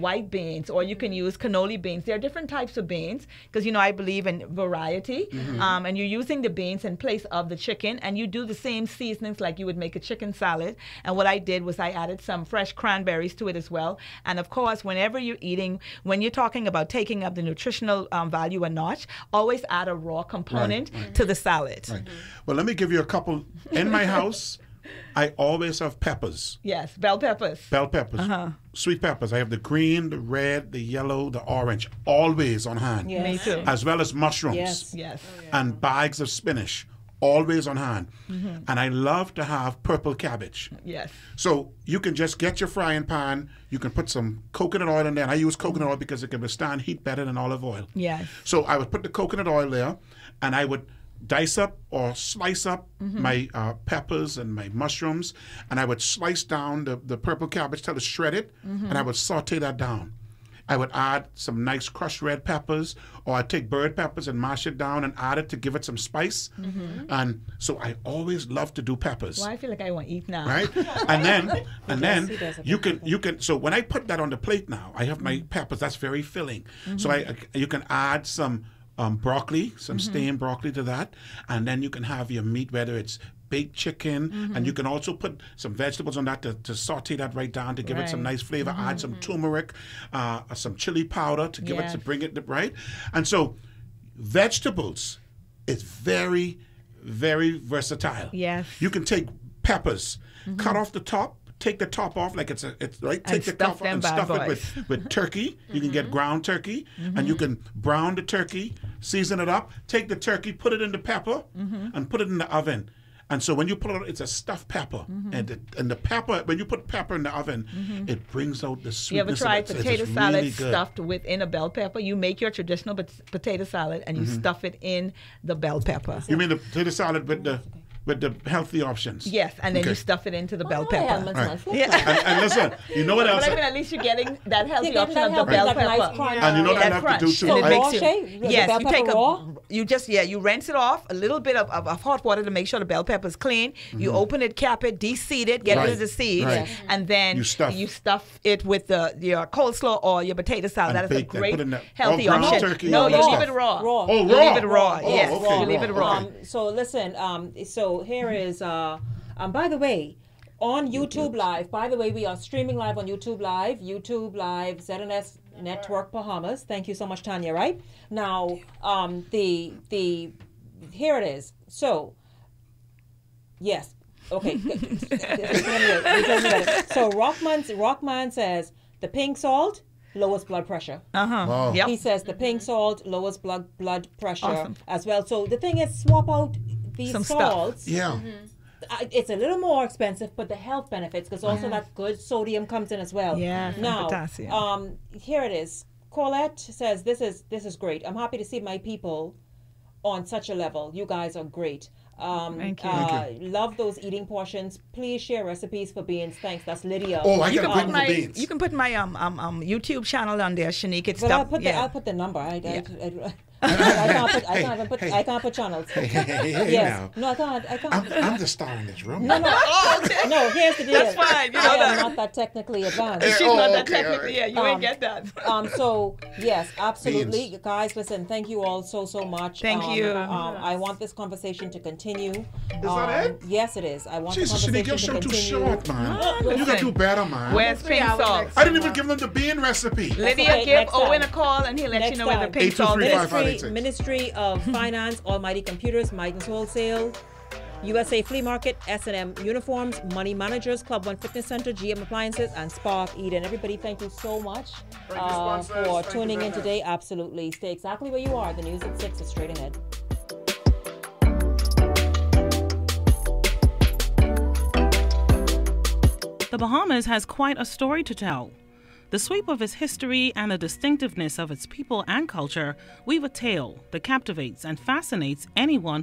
white beans or you can use cannoli beans. There are different types of beans because, I believe in variety. And you're using the beans in place of the chicken, and you do the same seasonings like you would make a chicken salad. And what I did was I added some fresh cranberries to it as well. And of course, whenever you're eating, when you're talking about taking up the nutritional value or not, always add a raw component to the salad. Right. Well, let me give you a couple. In my house, I always have peppers. Yes, bell peppers. Bell peppers. Sweet peppers. I have the green, the red, the yellow, the orange, always on hand. Yes. Me too. As well as mushrooms. Yes. And bags of spinach. Always on hand. And I love to have purple cabbage. Yes. So you can just get your frying pan, you can put some coconut oil in there. And I use coconut oil because it can withstand heat better than olive oil. Yes. So I would put the coconut oil there, and I would dice up or slice up my peppers and my mushrooms, and I would slice down the purple cabbage till it's shredded, and I would saute that down. I would add some nice crushed red peppers, or I'd take bird peppers and mash it down and add it to give it some spice. And so I always love to do peppers. Well, I feel like I want to eat now. Right? And then you can so when I put that on the plate now, I have my peppers, that's very filling. So you can add some broccoli, some steamed broccoli to that, and then you can have your meat, whether it's baked chicken, and you can also put some vegetables on that to saute that right down to give it some nice flavor. Add some turmeric, some chili powder to give it, to bring it right. And so vegetables is very, very versatile. Yes. You can take peppers, cut off the top, take the top off like it's right. Take the top off and stuff it with turkey. You can get ground turkey, and you can brown the turkey, season it up, take the turkey, put it in the pepper, and put it in the oven. And so when you put it, it's a stuffed pepper, and the pepper, when you put pepper in the oven, it brings out the sweetness. You ever tried potato salad really stuffed within a bell pepper? You make your traditional potato salad and you stuff it in the bell pepper. You mean the potato salad with the healthy options? Yes, and then you stuff it into the bell pepper. Right. And listen, you know what else? But I mean, at least you're getting that healthy option of the bell pepper. Nice and you know what I have to do too. Yes, you take you rinse it off, a little bit of hot water to make sure the bell pepper is clean. You open it, cap it, de-seed it, get rid of the seeds, and then you stuff it with your coleslaw or your potato salad. That is a great healthy option. No, you leave it raw. Oh, raw. You leave it raw. Yes, you leave it raw. So listen, so here is, by the way, on YouTube Live, we are streaming live on YouTube Live, ZNS Network Bahamas. Thank you so much, Tanya, right? Now, here it is. So, yes. Okay. So Rockman says, the pink salt lowers blood pressure. Wow. Yep. He says the pink salt lowers blood pressure as well. So the thing is, swap out these salts. Yeah. It's a little more expensive, but the health benefits, because also that good sodium comes in as well. Yeah, now, potassium. Here it is. Colette says, this is great. I'm happy to see my people on such a level. You guys are great. Thank you. Love those eating portions. Please share recipes for beans. Thanks. That's Lydia. Oh, I got good for beans. You can put my YouTube channel on there, Shenique. It's but I'll put the number. I can't put channels. Yes. No, I can't. I'm the star in this room. No. No, here's the deal. That's fine. You know I am not that technically advanced. She's not that technically. Yeah, you ain't get that. So yes, absolutely, beans. Guys. Listen, thank you all so much. Thank you. I want this conversation to continue. Is that it? Yes, it is. I want Jesus, the Shenique, conversation your to show continue. too short, man. You got to do better, man. Where's pink salt? I didn't even give them the bean recipe. Lydia, give Owen a call and he'll let you know where the pink salt is. Ministry of Finance, Almighty Computers, Mighty's Wholesale, USA Flea Market, S&M Uniforms, Money Managers, Club One Fitness Center, GM Appliances, and Spark Eden. Everybody, thank you so much for tuning in today. Absolutely. Stay exactly where you are. The news at 6 is straight ahead. The Bahamas has quite a story to tell. The sweep of its history and the distinctiveness of its people and culture weave a tale that captivates and fascinates anyone who